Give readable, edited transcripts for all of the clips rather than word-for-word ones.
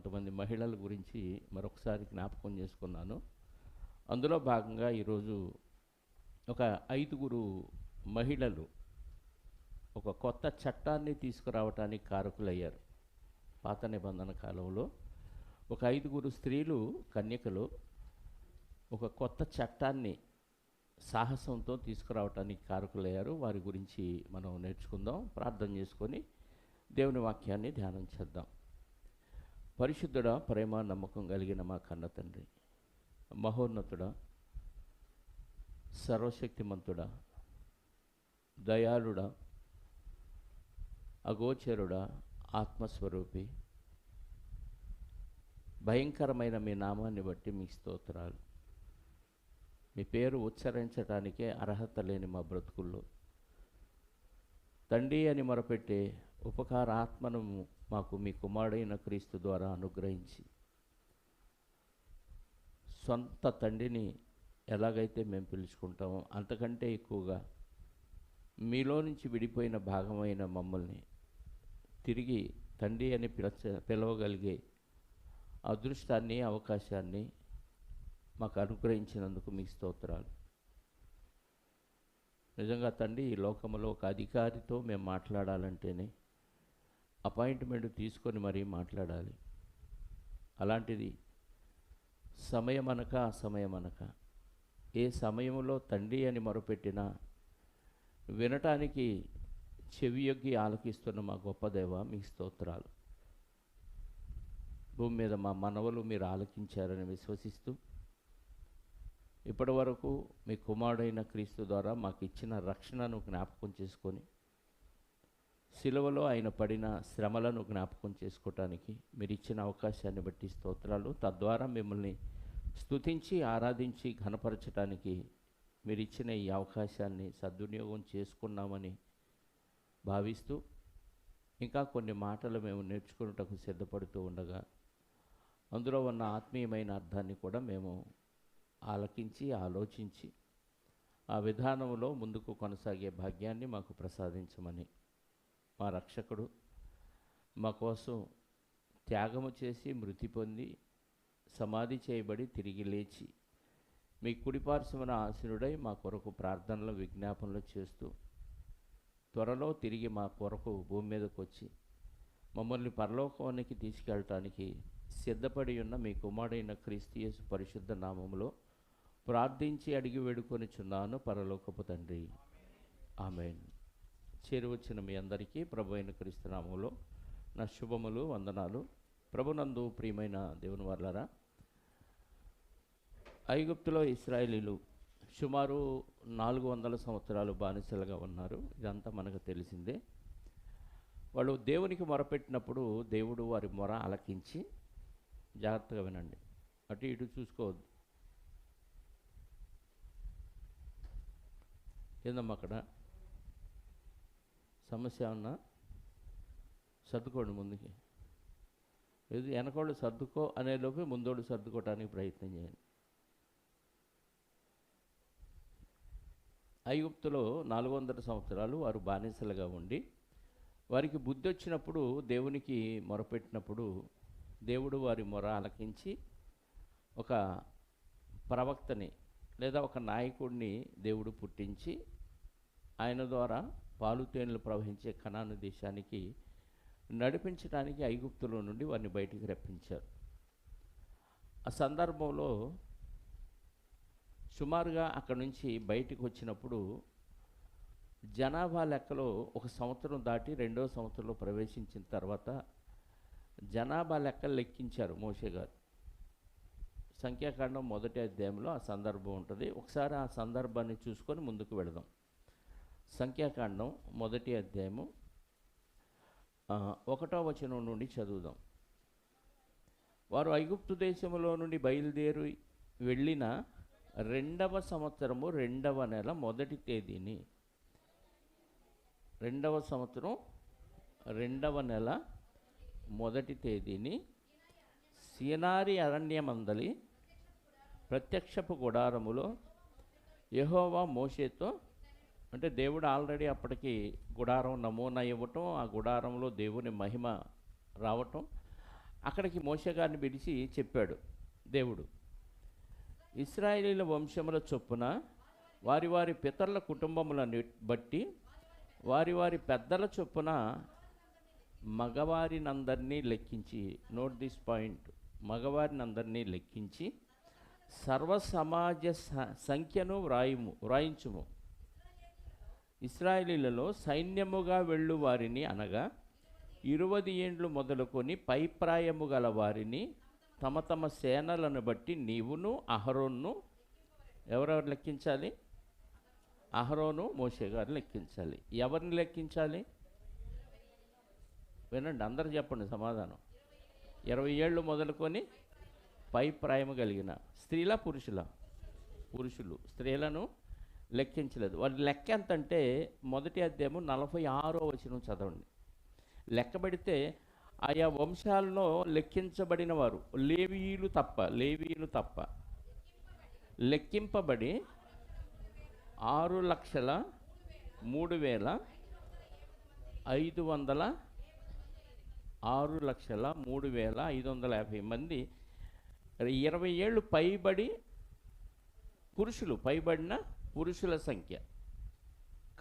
కొంతమంది మహిళల గురించి మరొకసారి జ్ఞాపకం చేసుకున్నాను. అందులో భాగంగా ఈరోజు ఒక 5గురు మహిళలు ఒక కొత్త చట్టాన్ని తీసుకురావటానికి కారకులయ్యారు. పాత నిబంధన కాలంలో ఒక 5గురు స్త్రీలు, కన్యకలు ఒక కొత్త చట్టాన్ని సాహసంతో తీసుకురావటానికి కారకులయ్యారు. వారి గురించి మనం నేర్చుకుందాం, ప్రార్థన చేసుకొని దేవుని వాక్యాన్ని ధ్యానం చేద్దాం. పరిశుద్ధుడా, ప్రేమ నమ్మకం కలిగిన మా కన్న తండ్రి, మహోన్నతుడా, సర్వశక్తిమంతుడా, దయాళుడా, అగోచరుడా, ఆత్మస్వరూపి, భయంకరమైన మీ నామాన్ని బట్టి మీ స్తోత్రాలు. మీ పేరు ఉచ్చరించడానికే అర్హత లేని మా బ్రతుకుల్లో తండ్రి అని మొరపెట్టే ఉపకారాత్మను మాకు మీ కుమారుడైన క్రీస్తు ద్వారా అనుగ్రహించి, సొంత తండ్రిని ఎలాగైతే మేము పిలుచుకుంటామో అంతకంటే ఎక్కువగా మీలో నుంచి విడిపోయిన భాగమైన మమ్మల్ని తిరిగి తండ్రి అని పిలవగలిగే అదృష్టాన్ని, అవకాశాన్ని మాకు అనుగ్రహించినందుకు మీ స్తోత్రాలు. నిజంగా తండ్రి, ఈ లోకంలో ఒక అధికారితో మేము మాట్లాడాలంటేనే అపాయింట్మెంట్ తీసుకొని మరీ మాట్లాడాలి. అలాంటిది సమయమనక అసమయమనక ఏ సమయంలో తండ్రి అని మొరపెట్టినా వినటానికి చెవియొగ్గి ఆలకిస్తున్న మా గొప్ప దేవ, మీ స్తోత్రాలు. భూమి మీద మా మనవలు మీరు ఆలకించారని విశ్వసిస్తూ ఇప్పటి వరకు మీ కుమారుడైన క్రీస్తు ద్వారా మాకు ఇచ్చిన రక్షణను జ్ఞాపకం చేసుకొని, సిలువలో ఆయన పడిన శ్రమలను జ్ఞాపకం చేసుకోవటానికి మీరు ఇచ్చిన అవకాశాన్ని బట్టి స్తోత్రాలు. తద్వారా మిమ్మల్ని స్తుతించి ఆరాధించి ఘనపరచడానికి మీరు ఇచ్చిన ఈ అవకాశాన్ని సద్వినియోగం చేసుకున్నామని భావిస్తూ, ఇంకా కొన్ని మాటలు మేము నేర్చుకున్నటకు సిద్ధపడుతూ ఉండగా అందులో ఉన్న ఆత్మీయమైన అర్థాన్ని కూడా మేము ఆలకించి ఆలోచించి ఆ విధానంలో ముందుకు కొనసాగే భాగ్యాన్ని మాకు ప్రసాదించమని, మా రక్షకుడు మా కోసం త్యాగము చేసి మృతి పొంది సమాధి చేయబడి తిరిగి లేచి మీ కుడిపార్శ్వన ఆసీనుడై మా కొరకు ప్రార్థనలు, విజ్ఞాపనలు చేస్తూ త్వరలో తిరిగి మా కొరకు భూమి మీదకి వచ్చి మమ్మల్ని పరలోకానికి తీసుకెళ్ళటానికి సిద్ధపడి ఉన్న మీ కుమారుడైన క్రీస్తు యేసు పరిశుద్ధ నామములో ప్రార్థించి అడిగి వేడుకొనిచున్నాను పరలోకపు తండ్రి, ఆమేన్. చేరువచ్చిన మీ అందరికీ ప్రభు అయిన క్రీస్తు నామములో నా శుభములు, వందనాలు. ప్రభునందు ప్రియమైన దేవుని వారలారా, ఐగుప్తులో ఇశ్రాయేలీలు సుమారు 400 సంవత్సరాలు బానిసలుగా ఉన్నారు. ఇదంతా మనకు తెలిసిందే. వాళ్ళు దేవునికి మొరపెట్టినప్పుడు దేవుడు వారి మొర ఆలకించి, జాగ్రత్తగా వినండి, అటు ఇటు చూసుకోవద్దు, ఏందమ్మా అక్కడ సమస్య ఉన్నా సర్దుకోండి ముందుకి. ఏది వెనకోళ్ళు సర్దుకో అనేలోపే ముందోడు సర్దుకోవటానికి ప్రయత్నం చేయండి. ఐగుప్తులో 400 సంవత్సరాలు వారు బానిసలుగా ఉండి, వారికి బుద్ధి వచ్చినప్పుడు దేవునికి మొరపెట్టినప్పుడు దేవుడు వారి మొర ఆలకించి ఒక ప్రవక్తని లేదా ఒక నాయకుడిని దేవుడు పుట్టించి ఆయన ద్వారా పాలుతేనెలు ప్రవహించే కనాను దేశానికి నడిపించడానికి ఐగుప్తులో నుండి వారిని బయటికి రప్పించారు. ఆ సందర్భంలో సుమారుగా అక్కడి నుంచి బయటికి వచ్చినప్పుడు జనాభా లెక్కలో 1 సంవత్సరం దాటి 2వ సంవత్సరంలో ప్రవేశించిన తర్వాత జనాభా లెక్కలు లెక్కించారు మోషే గారు. సంఖ్యాకాండం 1వ అధ్యాయంలో ఆ సందర్భం ఉంటుంది. ఒకసారి ఆ సందర్భాన్ని చూసుకొని ముందుకు వెళదాం. సంఖ్యాకాండం 1వ అధ్యాయము 1వ వచనం నుండి చదువుదాం. వారు ఐగుప్తు దేశంలో నుండి బయలుదేరి వెళ్ళిన 2వ సంవత్సరము 2వ నెల 1వ తేదీని, 2వ సంవత్సరం 2వ నెల 1వ తేదీని సీనారి అరణ్యమందలి ప్రత్యక్షపు గుడారములో యెహోవా మోషేతో, అంటే దేవుడు ఆల్రెడీ అప్పటికి గుడారం నమూనా ఇవ్వటం, ఆ గుడారంలో దేవుని మహిమ రావటం, అక్కడికి మోషే గారిని పిలిచి చెప్పాడు దేవుడు, ఇశ్రాయేలీల వంశముల చొప్పున వారి వారి పితరుల కుటుంబములను బట్టి వారి వారి పెద్దల చొప్పున మగవారినందరినీ లెక్కించి, నోట్ దిస్ పాయింట్, మగవారినందరినీ లెక్కించి సర్వసమాజ సంఖ్యను వ్రాయించుము. ఇశ్రాయేలీలలో సైన్యముగా వెళ్ళు వారిని అనగా 20 ఏండ్లు మొదలుకొని పైప్రాయము గల వారిని తమ తమ సేనలను బట్టి నీవును అహరోను, ఎవరెవరు లెక్కించాలి? అహరోను మోషే గారు లెక్కించాలి. ఎవరిని లెక్కించాలి? వినండి, అందరు చెప్పండి సమాధానం. 20 ఏళ్ళు మొదలుకొని పైప్రాయము కలిగిన స్త్రీల పురుషులు స్త్రీలను లెక్కించలేదు. వాళ్ళ లెక్క ఎంత అంటే మొదటి అధ్యాయము 46వ వచనం చదవండి. లెక్క పెడితే ఆయా వంశాలలో లెక్కించబడిన వారు లేవీయులు తప్ప లెక్కింపబడి 6,03,550 మంది 20 ఏళ్ళు పైబడిన పురుషుల సంఖ్య.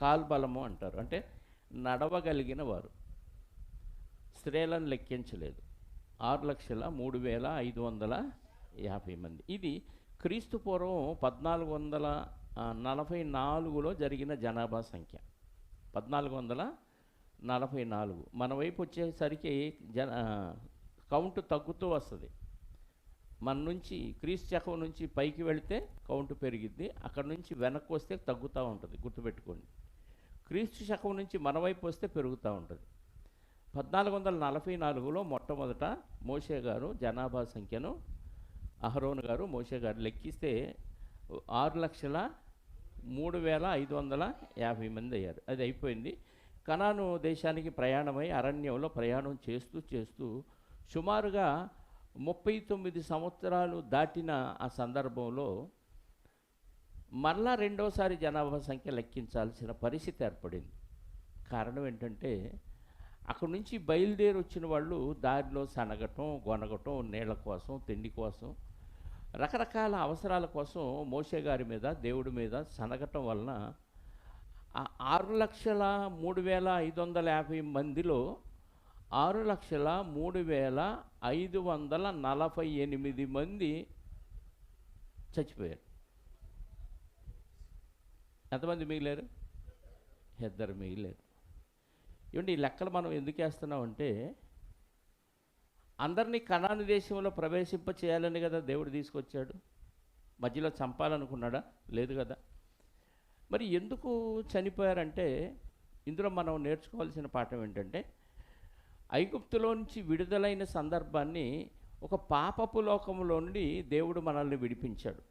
కాల్బలము అంటారు, అంటే నడవగలిగిన వారు. స్త్రీలను లెక్కించలేదు. 6,03,550 మంది. ఇది క్రీస్తు పూర్వం 1444లో జరిగిన జనాభా సంఖ్య. 1444. మన వైపు వచ్చేసరికి కౌంటు తగ్గుతూ వస్తుంది. మన నుంచి క్రీస్తు శకం నుంచి పైకి వెళితే కౌంటు పెరిగిద్ది, అక్కడ నుంచి వెనక్కి వస్తే తగ్గుతూ ఉంటుంది. గుర్తుపెట్టుకోండి, క్రీస్తు శకం నుంచి మన వైపు వస్తే పెరుగుతూ ఉంటుంది. 1444లో మొట్టమొదట మోషే గారు జనాభా సంఖ్యను, అహరోను గారు మోషే గారు లెక్కిస్తే 6,03,550 మంది అయ్యారు. అది అయిపోయింది. కనాను దేశానికి ప్రయాణమై అరణ్యంలో ప్రయాణం చేస్తూ సుమారుగా 39 సంవత్సరాలు దాటిన ఆ సందర్భంలో మరలా రెండోసారి జనాభా సంఖ్య లెక్కించాల్సిన పరిస్థితి ఏర్పడింది. కారణం ఏంటంటే అక్కడి నుంచి బయలుదేరి వచ్చిన వాళ్ళు దారిలో సనగటం, గొనగటం, నీళ్ల కోసం, తిండి కోసం, రకరకాల అవసరాల కోసం మోషే గారి మీద, దేవుడి మీద సనగటం వలన 6,03,550 మందిలో 6,03,548 మంది చచ్చిపోయారు. ఎంతమంది మిగిలారు? 2 మిగిలారు. ఏమంటే ఈ లెక్కలు మనం ఎందుకు వేస్తున్నామంటే అందరినీ కనాను దేశంలో ప్రవేశింప చేయాలని కదా దేవుడు తీసుకొచ్చాడు. మధ్యలో చంపాలనుకున్నాడా? లేదు కదా. మరి ఎందుకు చనిపోయారంటే ఇందులో మనం నేర్చుకోవాల్సిన పాఠం ఏంటంటే ఐగుప్తులో నుంచి విడుదలైన సందర్భాన్ని ఒక పాపపు లోకంలో నుండి దేవుడు మనల్ని విడిపించాడు.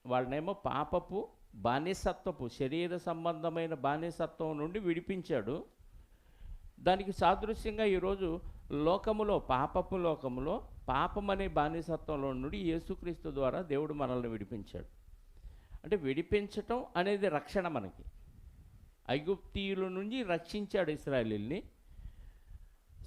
వాళ్ళనేమో పాపపు బానిసత్వపు, శరీర సంబంధమైన బానిసత్వం నుండి విడిపించాడు. దానికి సాదృశ్యంగా ఈరోజు లోకములో, పాపపు లోకములో, పాపం అనే బానిసత్వంలో నుండి యేసుక్రీస్తు ద్వారా దేవుడు మనల్ని విడిపించాడు. అంటే విడిపించటం అనేది రక్షణ. మనకి ఐగుప్తీయుల నుండి రక్షించాడు ఇశ్రాయేలీయుల్ని.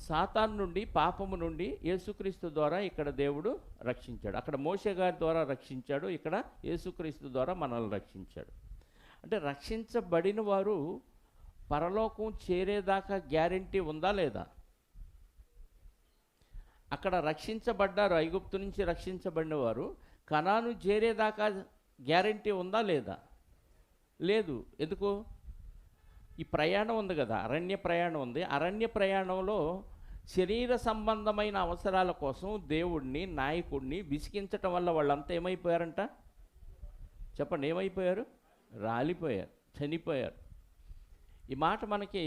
సాతాను నుండి, పాపము నుండి యేసుక్రీస్తు ద్వారా ఇక్కడ దేవుడు రక్షించాడు. అక్కడ మోషే గారి ద్వారా రక్షించాడు, ఇక్కడ యేసుక్రీస్తు ద్వారా మనల్ని రక్షించాడు. అంటే రక్షించబడిన వారు పరలోకం చేరేదాకా గ్యారెంటీ ఉందా లేదా? అక్కడ రక్షించబడ్డారు, ఐగుప్తు నుంచి రక్షించబడిన వారు కనాను చేరేదాకా గ్యారెంటీ ఉందా లేదా? లేదు. ఎందుకు? ఈ ప్రయాణం ఉంది కదా, అరణ్య ప్రయాణం ఉంది. అరణ్య ప్రయాణంలో శరీర సంబంధమైన అవసరాల కోసం దేవుడిని, నాయకుడిని విసిగించటం వల్ల వాళ్ళంతా ఏమైపోయారంట? చెప్పండి, ఏమైపోయారు? రాలిపోయారు, చనిపోయారు. ఈ మాట మనకి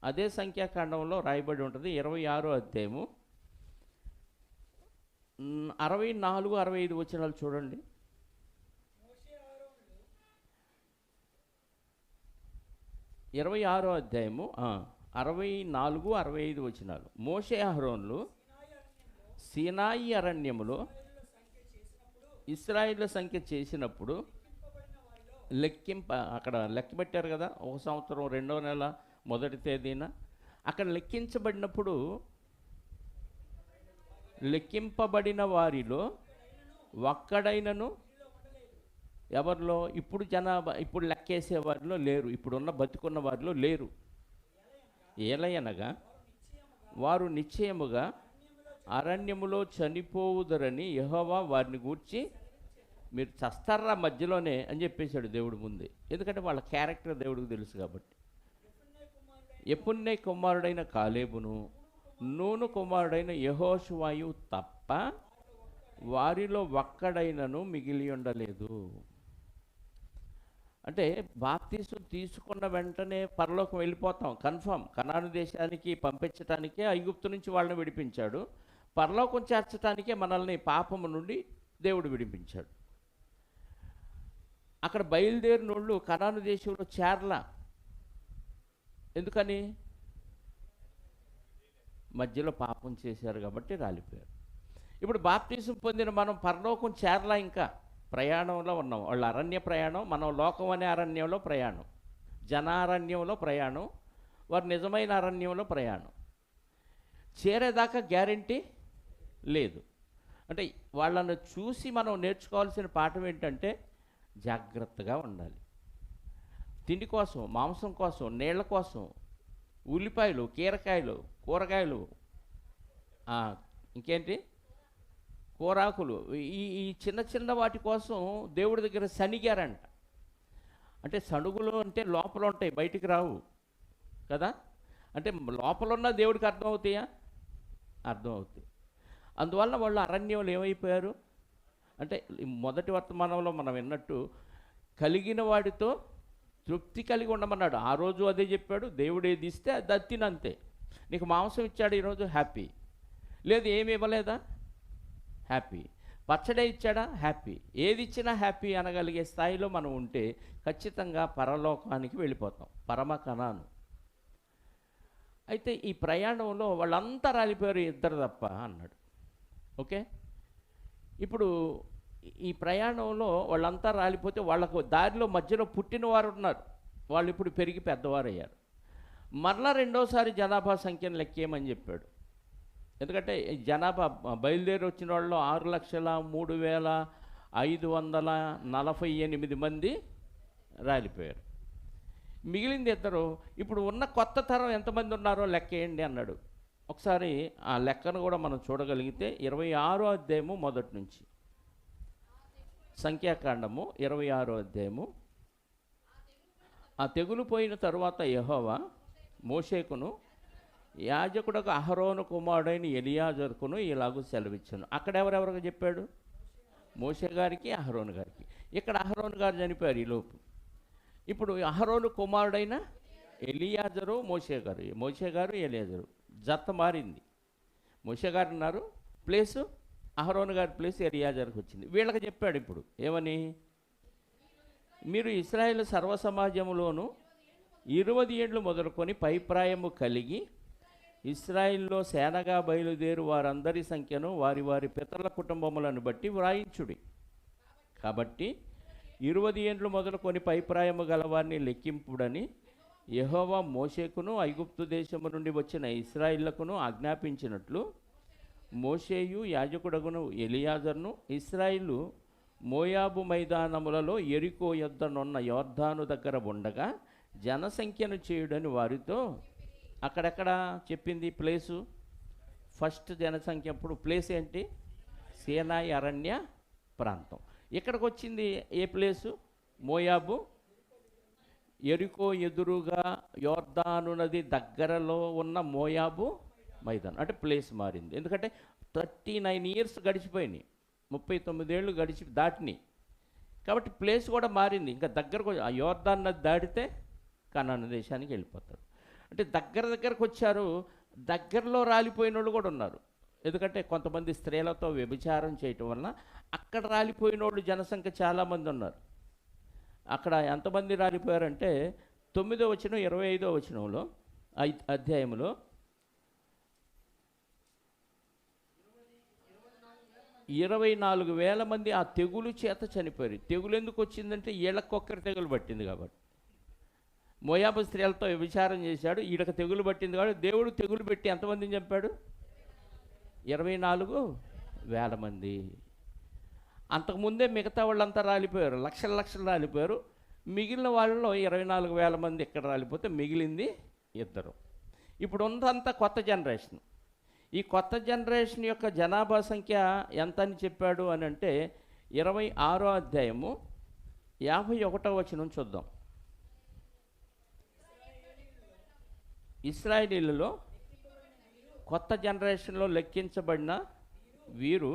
అదే సంఖ్యాకాండంలో రాయబడి ఉంటుంది. 26వ అధ్యాయము 64, 65 వచనాలు చూడండి. 26వ అధ్యాయము 64, 65 వచనాలు. మోషే అహరోనులు సీనాయి అరణ్యములో ఇశ్రాయేళ్ల సంఖ్య చేసినప్పుడు అక్కడ లెక్క పెట్టారు కదా, 1 సంవత్సరం 2వ నెల 1వ తేదీన అక్కడ లెక్కించబడినప్పుడు లెక్కింపబడిన వారిలో ఒక్కడైనను ఎవరిలో ఇప్పుడు జనాభా ఇప్పుడు లెక్కేసే వారిలో లేరు, ఇప్పుడున్న బతికున్న వారిలో లేరు. ఏలయనగా వారు నిశ్చయముగా అరణ్యములో చనిపోవుదరని యెహోవా వారిని గూర్చి, మీరు చస్తారా మధ్యలోనే అని చెప్పేశాడు దేవుడు ముందే. ఎందుకంటే వాళ్ళ క్యారెక్టర్ దేవుడికి తెలుసు కాబట్టి. యెఫున్నె కుమారుడైన కాలేబును నూను కుమారుడైన యెహోషువయు తప్ప వారిలో ఒక్కడైనను మిగిలి ఉండలేదు. అంటే బాప్తీసు తీసుకున్న వెంటనే పరలోకం వెళ్ళిపోతాం కన్ఫర్మ్. కనాను దేశానికి పంపించటానికే ఐగుప్తు నుంచి వాళ్ళని విడిపించాడు, పరలోకం చేర్చడానికే మనల్ని పాపము నుండి దేవుడు విడిపించాడు. అక్కడ బయలుదేరినోళ్ళు కనాను దేశంలో చేరలా. ఎందుకని? మధ్యలో పాపం చేశారు కాబట్టి రాలిపోయారు. ఇప్పుడు బాప్తీసం పొందిన మనం పరలోకం చేరలా, ఇంకా ప్రయాణంలో ఉన్నాం. వాళ్ళు అరణ్య ప్రయాణం, మనం లోకం అనే అరణ్యంలో ప్రయాణం, జనారణ్యంలో ప్రయాణం, వారు నిజమైన అరణ్యంలో ప్రయాణం. చేరేదాకా గ్యారంటీ లేదు. అంటే వాళ్ళను చూసి మనం నేర్చుకోవాల్సిన పాఠం ఏంటంటే జాగ్రత్తగా ఉండాలి. తిండి కోసం, మాంసం కోసం, నీళ్ల కోసం, ఉల్లిపాయలు, కీరకాయలు, కూరగాయలు, ఇంకేంటి కూరాకులు, ఈ చిన్న చిన్న వాటి కోసం దేవుడి దగ్గర సనిగారంట. అంటే సణుగులు అంటే లోపల ఉంటాయి, బయటికి రావు కదా. అంటే లోపల ఉన్న దేవుడికి అర్థమవుతాయా? అర్థమవుతాయి. అందువల్ల వాళ్ళు అరణ్యంలో ఏమైపోయారు అంటే, మొదటి వర్తమానంలో మనం విన్నట్టు కలిగిన వాడితో తృప్తి కలిగి ఉండమన్నాడు. ఆ రోజు అదే చెప్పాడు. దేవుడు ఏది ఇస్తే అది తినంతే. నీకు మాంసం ఇచ్చాడు ఈరోజు, హ్యాపీ. లేదు ఏమి ఇవ్వలేదా, హ్యాపీ. పచ్చడే ఇచ్చాడా, హ్యాపీ. ఏది ఇచ్చినా హ్యాపీ అనగలిగే స్థాయిలో మనం ఉంటే ఖచ్చితంగా పరలోకానికి వెళ్ళిపోతాం, పరమ కనాను. అయితే ఈ ప్రయాణంలో వాళ్ళంతా రాలిపోయారు, ఇద్దరు తప్ప అన్నాడు. ఓకే, ఇప్పుడు ఈ ప్రయాణంలో వాళ్ళంతా రాలిపోతే వాళ్ళకు దారిలో మధ్యలో పుట్టిన వారు ఉన్నారు, వాళ్ళు ఇప్పుడు పెరిగి పెద్దవారు అయ్యారు. మరలా రెండోసారి జనాభా సంఖ్యను లెక్కేయమని చెప్పాడు. ఎందుకంటే జనాభా బయలుదేరి వచ్చిన వాళ్ళు 6,03,548 మంది రాలిపోయారు. మిగిలింది ఇద్దరు. ఇప్పుడు ఉన్న కొత్త తరం ఎంతమంది ఉన్నారో లెక్కేయండి అన్నాడు. ఒకసారి ఆ లెక్కను కూడా మనం చూడగలిగితే 26వ అధ్యాయము మొదటి నుంచి, సంఖ్యాకాండము 26వ అధ్యాయము. ఆ తెగులు పోయిన తరువాత యెహోవా మోషేకును యాజకుడకు అహరోను కుమారుడైన ఎలియాజరుకును ఇలాగూ సెలవిచ్చాను. అక్కడ ఎవరెవరికి చెప్పాడు? మోషే గారికి, అహరోను గారికి. ఇక్కడ అహరోను గారు చనిపోయారు ఈలోపు. ఇప్పుడు అహరోను కుమారుడైన ఎలియాజరు, మోషే గారు ఎలియాజరు జత మారింది. మోషే గారు ఉన్నారు, ప్లేసు అహరోను గారి ప్లేస్ ఎలియాజర్కి వచ్చింది. వీళ్ళకి చెప్పాడు ఇప్పుడు ఏమని, మీరు ఇశ్రాయేలు సర్వసమాజములోను 20 ఏళ్ళు మొదలుకొని పైప్రాయము కలిగి ఇశ్రాయిల్లో సేనగా బయలుదేరు వారందరి సంఖ్యను వారి వారి పితరుల కుటుంబములను బట్టి వ్రాయించుడి. కాబట్టి 20 ఏండ్లు మొదలుకొని పైప్రాయము గలవారిని లెక్కింపుడని యెహోవా మోషేకును ఐగుప్తు దేశము నుండి వచ్చిన ఇశ్రాయిళ్లకును ఆజ్ఞాపించినట్లు మోషేయు యాజకుడగును ఎలియాజర్ను ఇశ్రాయిలు మోయాబు మైదానములలో ఎరికో యొద్దనున్న యోర్దాను దగ్గర ఉండగా జనసంఖ్యను చేయుడని వారితో, అక్కడెక్కడ చెప్పింది ప్లేసు? ఫస్ట్ జనసంఖ్య అప్పుడు ప్లేస్ ఏంటి? సీనాయి అరణ్య ప్రాంతం. ఇక్కడికి వచ్చింది ఏ ప్లేసు? మోయాబు, ఎరికో ఎదురుగా యోర్దాను నది దగ్గరలో ఉన్న మోయాబు మైదానం. అంటే ప్లేస్ మారింది. ఎందుకంటే 39 ఇయర్స్ గడిచిపోయినాయి, 39 ఏళ్ళు దాటినాయి. కాబట్టి ప్లేస్ కూడా మారింది. ఇంకా దగ్గరకు ఆ యోర్దాను నది దాటితే కనాను దేశానికి వెళ్ళిపోతారు. అంటే దగ్గరకు వచ్చారు. దగ్గరలో రాలిపోయిన వాళ్ళు కూడా ఉన్నారు. ఎందుకంటే కొంతమంది స్త్రీలతో వ్యభిచారం చేయటం వలన అక్కడ రాలిపోయిన వాళ్ళు జనసంఖ్య చాలామంది ఉన్నారు. అక్కడ ఎంతమంది రాలిపోయారంటే 9వ వచనం 25వ వచనంలో అధ్యాయంలో 24,000 మంది ఆ తెగులు చేత చనిపోయారు. తెగులు ఎందుకు వచ్చిందంటే వీళ్ళకొక్కరి తెగులు పట్టింది కాబట్టి. మోయాబు స్త్రీలతో వ్యభిచారం చేశాడు, ఈడక తెగులు పట్టింది కాబట్టి దేవుడు తెగులు పెట్టి ఎంతమందిని చంపాడు? 24,000 మంది. అంతకుముందే మిగతా వాళ్ళంతా రాలిపోయారు, లక్షలు లక్షలు రాలిపోయారు. మిగిలిన వాళ్ళలో 24,000 మంది ఇక్కడ రాలిపోతే మిగిలింది ఇద్దరు. ఇప్పుడు ఉన్నదంతా కొత్త జనరేషన్. ఈ కొత్త జనరేషన్ యొక్క జనాభా సంఖ్య ఎంత అని చెప్పాడు అని అంటే 26వ అధ్యాయము 51వ వచనం చూద్దాం. ఇశ్రాయేలీయులలో కొత్త జనరేషన్లో లెక్కించబడిన వీరు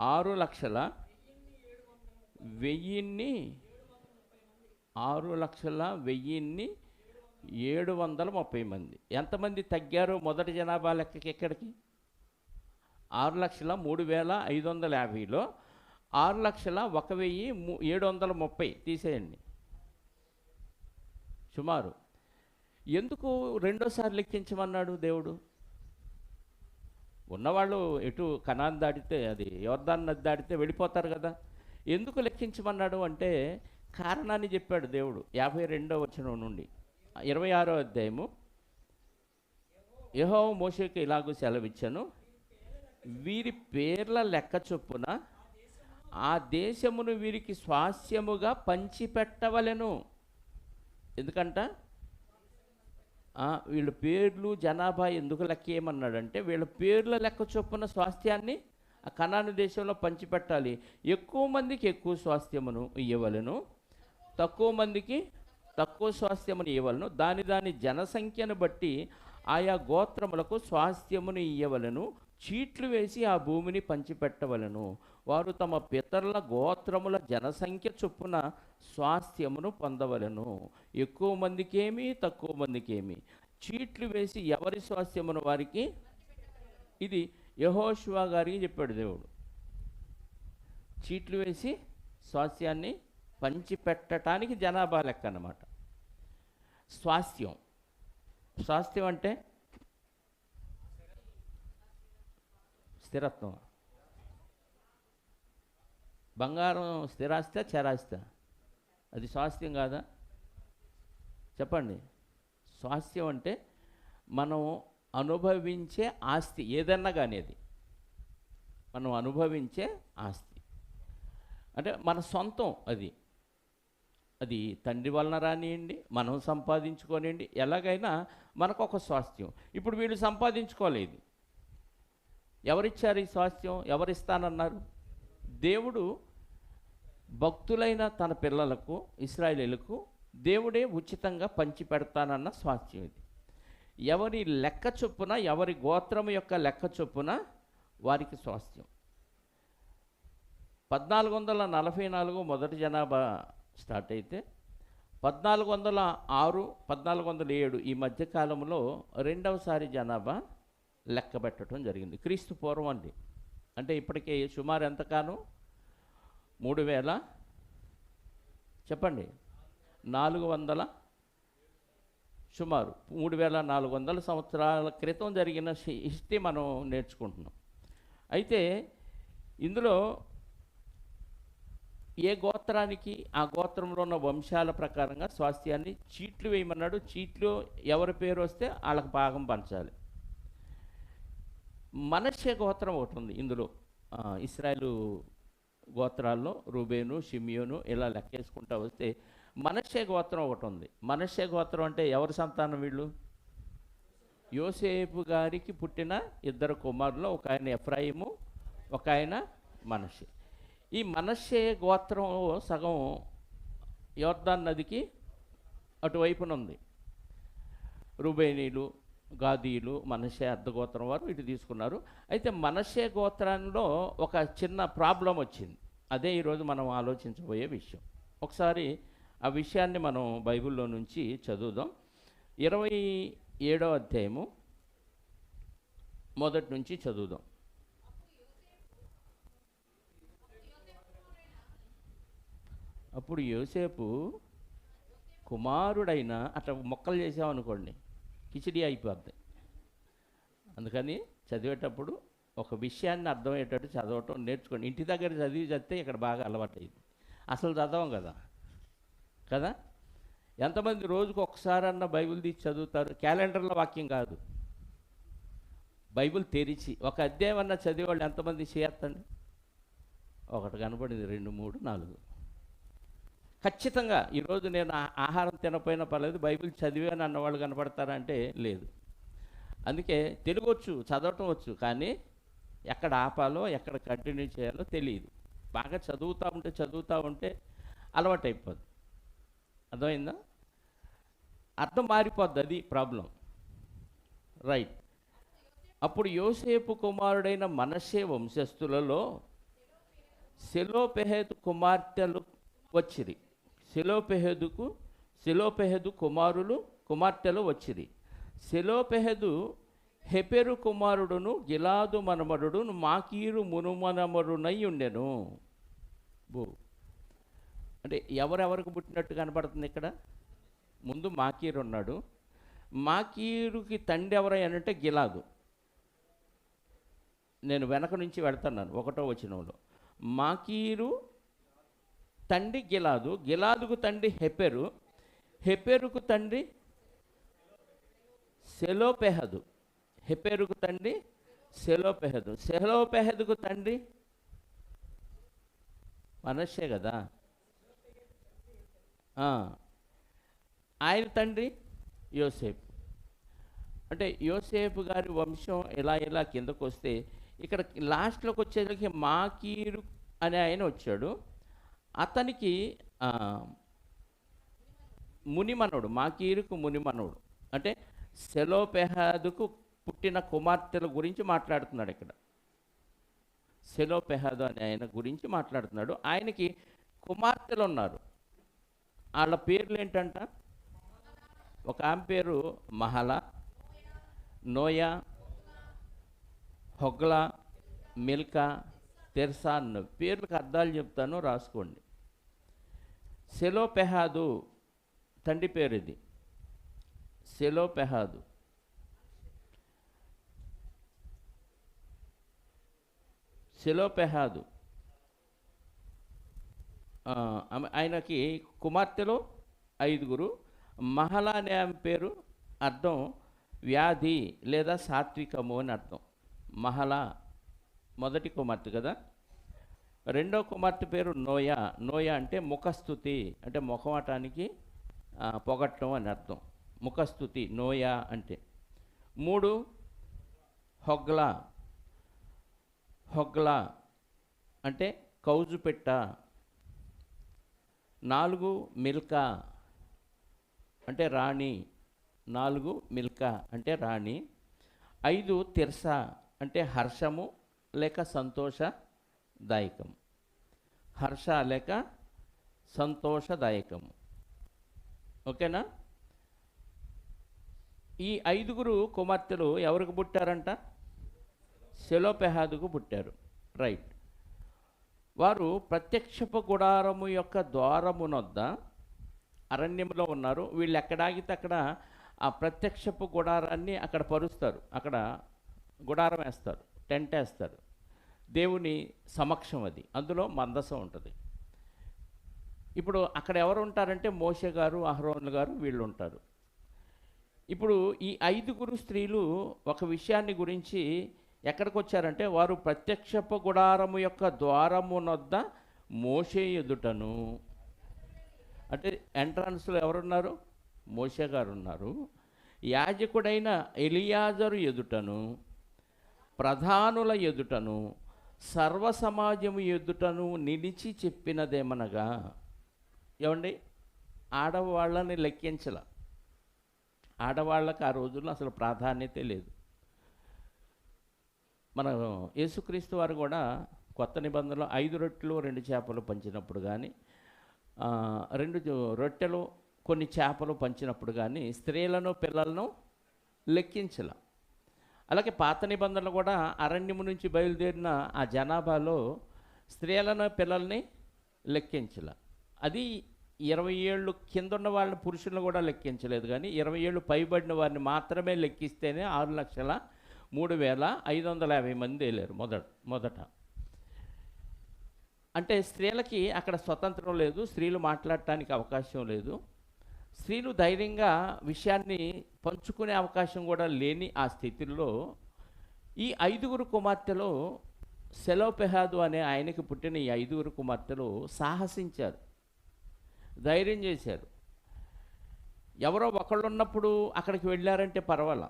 6,10,730 మంది. ఎంతమంది తగ్గారు మొదటి జనాభా లెక్కకి? ఎక్కడికి? 6,03,550లో 6,01,730 తీసేయండి సుమారు. ఎందుకు రెండోసారి లెక్కించమన్నాడు దేవుడు? ఉన్నవాళ్ళు ఎటు కనాన్ దాటితే, అది యోర్దాను నది దాటితే వెళ్ళిపోతారు కదా. ఎందుకు లెక్కించమన్నాడు అంటే కారణాన్ని చెప్పాడు దేవుడు. 52వ వచనం నుండి 26వ అధ్యాయము. యెహోవా మోషేకు ఇలాగూ సెలవిచ్చాను, వీరి పేర్ల లెక్క చొప్పున ఆ దేశమును వీరికి స్వాస్యముగా పంచిపెట్టవలెను. ఎందుకంట వీళ్ళ పేర్లు జనాభా ఎందుకు లెక్కేయమన్నాడంటే వీళ్ళ పేర్ల లెక్క చొప్పున స్వాస్థ్యాన్ని ఆ కనాను దేశంలో పంచిపెట్టాలి. ఎక్కువ మందికి ఎక్కువ స్వాస్థ్యమును ఇవ్వవలెను, తక్కువ మందికి తక్కువ స్వాస్థ్యమును ఇవ్వవలెను. దాని జనసంఖ్యను బట్టి ఆయా గోత్రములకు స్వాస్థ్యమును ఇవ్వవలెను. చీట్లు వేసి ఆ భూమిని పంచిపెట్టవలెను. వారు తమ పితరుల గోత్రముల జనసంఖ్య చొప్పున స్వాస్థ్యమును పొందవలెను. ఎక్కువ మందికేమి తక్కువ మందికేమి చీట్లు వేసి ఎవరి స్వాస్థ్యమును వారికి. ఇది యెహోషువ గారికి చెప్పాడు దేవుడు. చీట్లు వేసి స్వాస్థ్యాన్ని పంచిపెట్టడానికి జనాభా లెక్క అన్నమాట. స్వాస్థ్యం అంటే స్థిరత్వం. బంగారం స్థిరాస్తా చరాస్తా? అది స్వాస్థ్యం కాదా? చెప్పండి. స్వాస్థ్యం అంటే మనం అనుభవించే ఆస్తి ఏదన్నా కానీ, అది మనం అనుభవించే ఆస్తి అంటే మన సొంతం. అది తండ్రి వలన రానియండి, మనం సంపాదించుకోనియండి, ఎలాగైనా మనకు ఒక స్వాస్థ్యం. ఇప్పుడు వీళ్ళు సంపాదించుకోలేదు. ఎవరిచ్చారు ఈ స్వాస్థ్యం? ఎవరిస్తానన్నారు? దేవుడు భక్తులైన తన పిల్లలకు, ఇశ్రాయేలీయులకు దేవుడే ఉచితంగా పంచి పెడతానన్న స్వాస్థ్యం ఇది. ఎవరి లెక్క చొప్పున, ఎవరి గోత్రం యొక్క లెక్క చొప్పున వారికి స్వాస్థ్యం. 1444 మొదటి జనాభా స్టార్ట్ అయితే 1406, 1407 ఈ మధ్యకాలంలో రెండవసారి జనాభా లెక్క పెట్టడం జరిగింది. క్రీస్తు పూర్వం అండి. అంటే ఇప్పటికే సుమారు ఎంతకాలం? 3000 చెప్పండి 400 సుమారు 3400 సంవత్సరాల క్రితం జరిగిన హిస్టరీ మనం నేర్చుకుంటున్నాం. అయితే ఇందులో ఏ గోత్రానికి ఆ గోత్రంలో ఉన్న వంశాల ప్రకారంగా స్వాస్థ్యాన్ని చీట్లు వేయమన్నాడు. చీట్లు ఎవరి పేరు వస్తే వాళ్ళకి భాగం పంచాలి. మనష్షే గోత్రం ఒకటి ఉంది ఇందులో. ఇశ్రాయేలు గోత్రాల్లో రూబేను, షిమియోను ఇలా లెక్కేసుకుంటా వస్తే మనష్షే గోత్రం ఒకటి ఉంది. మనష్షే గోత్రం అంటే ఎవరి సంతానం? వీళ్ళు యోసేపు గారికి పుట్టిన ఇద్దరు కుమారులు, ఒక ఆయన ఎఫ్రాయిము, ఒక ఆయన మనష్షే. ఈ మనష్షే గోత్రం సగం యోర్దాను నదికి అటువైపున ఉంది. రూబేనీలు, గాదీలు, మనష్షే అర్ధగోత్రం వారు ఇటు తీసుకున్నారు. అయితే మనష్షే గోత్రంలో ఒక చిన్న ప్రాబ్లం వచ్చింది. అదే ఈరోజు మనం ఆలోచించబోయే విషయం. ఒకసారి ఆ విషయాన్ని మనం బైబిల్లో నుంచి చదువుదాం. 27వ అధ్యాయము మొదటి నుంచి చదువుదాం. అప్పుడు యోసేపు కుమారుడైన, అట్లా మొక్కలు చేసామనుకోండి కిచిడి అయిపోద్ది. అందుకని చదివేటప్పుడు ఒక విషయాన్ని అర్థమయ్యేటట్టు చదవటం నేర్చుకోండి. ఇంటి దగ్గర చదివితే ఇక్కడ బాగా అలవాటు అయింది. అసలు చదవం కదా. ఎంతమంది రోజుకు ఒకసారన్నా బైబిల్ తీసి చదువుతారు? క్యాలెండర్లో వాక్యం కాదు, బైబిల్ తెరిచి ఒక అధ్యాయం అన్న చదివేవాళ్ళు ఎంతమంది చేయొద్దండి? ఒకటి కనపడింది, 2, 3, 4. ఖచ్చితంగా ఈరోజు నేను ఆహారం తినపోయినా పర్లేదు, బైబిల్ చదివాను అన్నవాళ్ళు కనపడతారా అంటే లేదు. అందుకే తెలుగు వచ్చు, చదవటం వచ్చు, కానీ ఎక్కడ ఆపాలో ఎక్కడ కంటిన్యూ చేయాలో తెలియదు. బాగా చదువుతూ ఉంటే అలవాటు అయిపోద్ది. అర్థమైందా? అర్థం మారిపోద్ది, అది ప్రాబ్లం. రైట్. అప్పుడు యోసేపు కుమారుడైన మనష్షే వంశస్థులలో సెలోపెహేదు కుమార్తెలు వచ్చిరి. సెలోపెహేదు కుమార్తెలు వచ్చిరి. సెలోపెహేదు హెపెరు కుమారుడును గిలాదు మనమరుడు మాకీరు మునుమనమరునై ఉండెను. అంటే ఎవరెవరికి పుట్టినట్టు కనపడుతుంది ఇక్కడ? ముందు మాకీరు ఉన్నాడు. మాకీరుకి తండ్రి ఎవరయ్యానంటే గిలాదు. నేను వెనక నుంచి వెళ్తున్నాను 1వ వచనంలో. మాకీరు తండ్రి గిలాదు, గిలాదుకు తండ్రి హెపెరు, హెపెరుకు తండ్రి సెలోపెహదు, హెపెరుకు తండ్రి సెలోపెహదు, సెలోపెహదుకు తండ్రి మనష్షే కదా. ఆయన తండ్రి యోసేపు. అంటే యోసేపు గారి వంశం ఇలా కిందకు వస్తే ఇక్కడ లాస్ట్లోకి వచ్చేసరికి మాకీరు అనే ఆయన వచ్చాడు. అతనికి మునిమనుడు, మాకీరుకు మునిమనుడు. అంటే సెలోపెహదుకు పుట్టిన కుమార్తెల గురించి మాట్లాడుతున్నాడు ఇక్కడ. సెలోపెహదు అనే ఆయన గురించి మాట్లాడుతున్నాడు. ఆయనకి కుమార్తెలు ఉన్నారు. వాళ్ళ పేర్లు ఏంటంట? ఒక ఆమె పేరు మహల, నోయా, హొగ్లా, మిల్కా, తెర్సా అన్న పేర్లకు అర్థాలు చెప్తాను, రాసుకోండి. సెలోపెహదు తండ్రి పేరు ఇది. సెలోపెహదు ఆయనకి కుమార్తెలు 5. మహల అనే ఆమె పేరు అర్థం వ్యాధి లేదా సాత్వికము అని అర్థం. మహల మొదటి కుమార్తె కదా. 2వ కుమార్తె పేరు నోయా. నోయా అంటే ముఖస్థుతి, అంటే ముఖమాటానికి పొగట్టం అని అర్థం. ముఖస్థుతి నోయా అంటే. 3 హొగ్లా. హొగ్లా అంటే కౌజు పెట్ట. 4 మిల్కా అంటే రాణి. 4 మిల్కా అంటే రాణి. 5 తెర్సా అంటే హర్షము లేక సంతోషదాయకము. హర్ష లేక సంతోషదాయకము. ఓకేనా? ఈ 5 కుమార్తెలు ఎవరికి పుట్టారంట? సెలోపెహదుకు పుట్టారు. రైట్. వారు ప్రత్యక్షపు గుడారము యొక్క ద్వారమునొద్ద అరణ్యంలో ఉన్నారు. వీళ్ళు ఎక్కడాగితే అక్కడ ఆ ప్రత్యక్షపు గుడారాన్ని అక్కడ పరుస్తారు. అక్కడ గుడారం వేస్తారు, టెంట్ వేస్తారు. దేవుని సమక్షం అది, అందులో మందసం ఉంటుంది. ఇప్పుడు అక్కడ ఎవరు ఉంటారంటే మోషే గారు, అహరోను గారు వీళ్ళు ఉంటారు. ఇప్పుడు ఈ 5 స్త్రీలు ఒక విషయాన్ని గురించి ఎక్కడికి వచ్చారంటే, వారు ప్రత్యక్షపు గుడారము యొక్క ద్వారమునొద్ద మోషే ఎదుటను, అంటే ఎంట్రన్స్లో ఎవరున్నారు? మోషే గారు ఉన్నారు. యాజకుడైన ఎలియాజరు ఎదుటను, ప్రధానుల ఎదుటను, సర్వ సమాజము ఎదుటను నిలిచి చెప్పినదేమనగా, ఏమండి, ఆడవాళ్ళని లెక్కించాల. ఆడవాళ్ళకి ఆ రోజుల్లో అసలు ప్రాధాన్యత లేదు. మన యేసుక్రీస్తు వారు కూడా కొత్త నిబంధనలో 5 రొట్టెలు 2 చేపలు పంచినప్పుడు కానీ, 2 రొట్టెలు కొన్ని చేపలు పంచినప్పుడు కానీ స్త్రీలను పిల్లలను లెక్కించాల. అలాగే పాత నిబంధనలు కూడా అరణ్యము నుంచి బయలుదేరిన ఆ జనాభాలో స్త్రీలను పిల్లల్ని లెక్కించాల. అది 20 ఏళ్ళు కింద ఉన్న వాళ్ళని పురుషులను కూడా లెక్కించలేదు, కానీ 20 ఏళ్ళు పైబడిన వారిని మాత్రమే లెక్కిస్తేనే 6,03,550 మంది వెళ్ళారు మొదట. అంటే స్త్రీలకి అక్కడ స్వతంత్రం లేదు, స్త్రీలు మాట్లాడటానికి అవకాశం లేదు, స్త్రీలు ధైర్యంగా విషయాన్ని పంచుకునే అవకాశం కూడా లేని ఆ స్థితిలో ఈ 5 కుమార్తెలో సెలోపెహాదు అనే ఆయనకి పుట్టిన ఈ 5 కుమార్తెలు సాహసించారు, ధైర్యం చేశారు. ఎవరో ఒకళ్ళు ఉన్నప్పుడు అక్కడికి వెళ్ళారంటే పర్వాలా,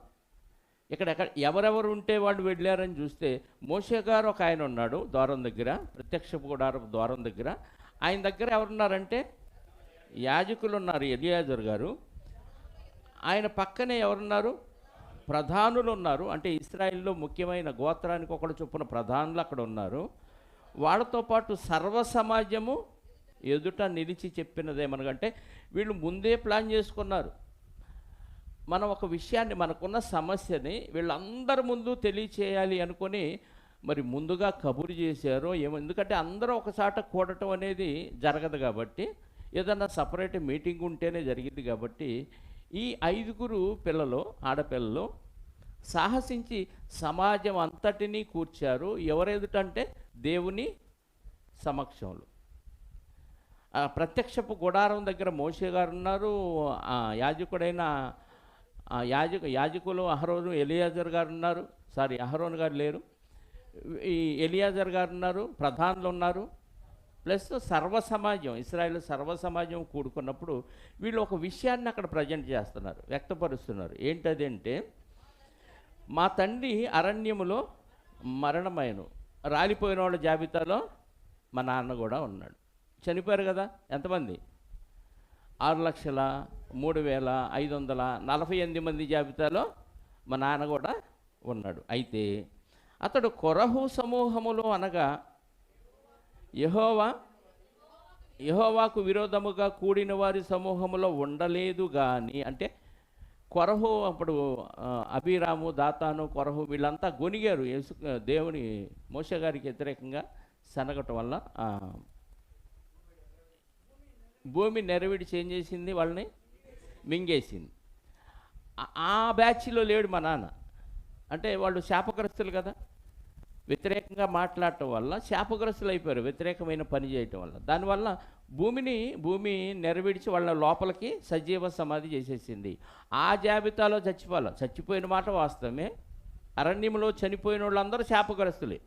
ఇక్కడ ఎవరెవరు ఉంటే వాళ్ళు వెళ్ళారని చూస్తే మోషే గారు ఒక ఆయన ఉన్నాడు ద్వారం దగ్గర, ప్రత్యక్ష గుడారం ద్వారం దగ్గర. ఆయన దగ్గర ఎవరున్నారంటే యాజకులు ఉన్నారు, ఎలియాజర్ గారు. ఆయన పక్కనే ఎవరున్నారు? ప్రధానులు ఉన్నారు. అంటే ఇశ్రాయేల్లో ముఖ్యమైన గోత్రానికి ఒకడు చొప్పున ప్రధానులు అక్కడ ఉన్నారు. వాళ్ళతో పాటు సర్వ సమాజము ఎదుట నిలిచి చెప్పినదేమనగంటే వీళ్ళు ముందే ప్లాన్ చేసుకున్నారు. మనం ఒక విషయాన్ని, మనకున్న సమస్యని వీళ్ళందరి ముందు తెలియచేయాలి అనుకొని మరి ముందుగా కబురు చేశారో ఏమో. ఎందుకంటే అందరూ ఒకసాట కూడటం అనేది జరగదు కాబట్టి, ఏదన్నా సపరేట్ మీటింగ్ ఉంటేనే జరిగింది కాబట్టి ఈ 5 పిల్లలు, ఆడపిల్లలు సాహసించి సమాజం అంతటినీ కూర్చారు. ఎవరెదుటంటే దేవుని సమక్షంలో. ప్రత్యక్షపు గుడారం దగ్గర మోషే గారు ఉన్నారు. యాజకుడైన యాజకులు అహరోను, ఎలియాజర్ గారు ఉన్నారు. అహరోను గారు లేరు, ఈ ఎలియాజర్ గారు ఉన్నారు, ప్రధానులు ఉన్నారు. ప్లస్ సర్వ సమాజం, ఇశ్రాయేల్ సర్వ సమాజం కూడుకున్నప్పుడు వీళ్ళు ఒక విషయాన్ని అక్కడ ప్రజెంట్ చేస్తున్నారు, వ్యక్తపరుస్తున్నారు. ఏంటదంటే, మా తండ్రి అరణ్యములో మరణమైన రాలిపోయిన వాళ్ళ జాబితాలో మా నాన్న కూడా ఉన్నాడు. చనిపోయారు కదా, ఎంతమంది? 6,03,548 మంది జాబితాలో మా నాన్న కూడా ఉన్నాడు. అయితే అతడు కొరహు సమూహములో అనగా యెహోవాకు విరోధముగా కూడిన వారి సమూహములో ఉండలేదు కానీ, అంటే కొరహు అప్పుడు అబీరాము, దాతాను, కొరహు వీళ్ళంతా గొనిగారు దేవుని మోషే గారికి వ్యతిరేకంగా సనగటం వల్ల భూమి నెరవిడిచి ఏం చేసింది? వాళ్ళని మింగేసింది. ఆ బ్యాచ్లో లేడు మా నాన్న. అంటే వాళ్ళు శాపగ్రస్తులు కదా, వ్యతిరేకంగా మాట్లాడటం వల్ల శాపగ్రస్తులు అయిపోయారు, వ్యతిరేకమైన పని చేయటం వల్ల. దానివల్ల భూమి నెరవేర్చి వాళ్ళ లోపలికి సజీవ సమాధి చేసేసింది. ఆ జాబితాలో చచ్చిపోయిన మాట వాస్తవమే. అరణ్యంలో చనిపోయిన వాళ్ళందరూ శాపగ్రస్తులే.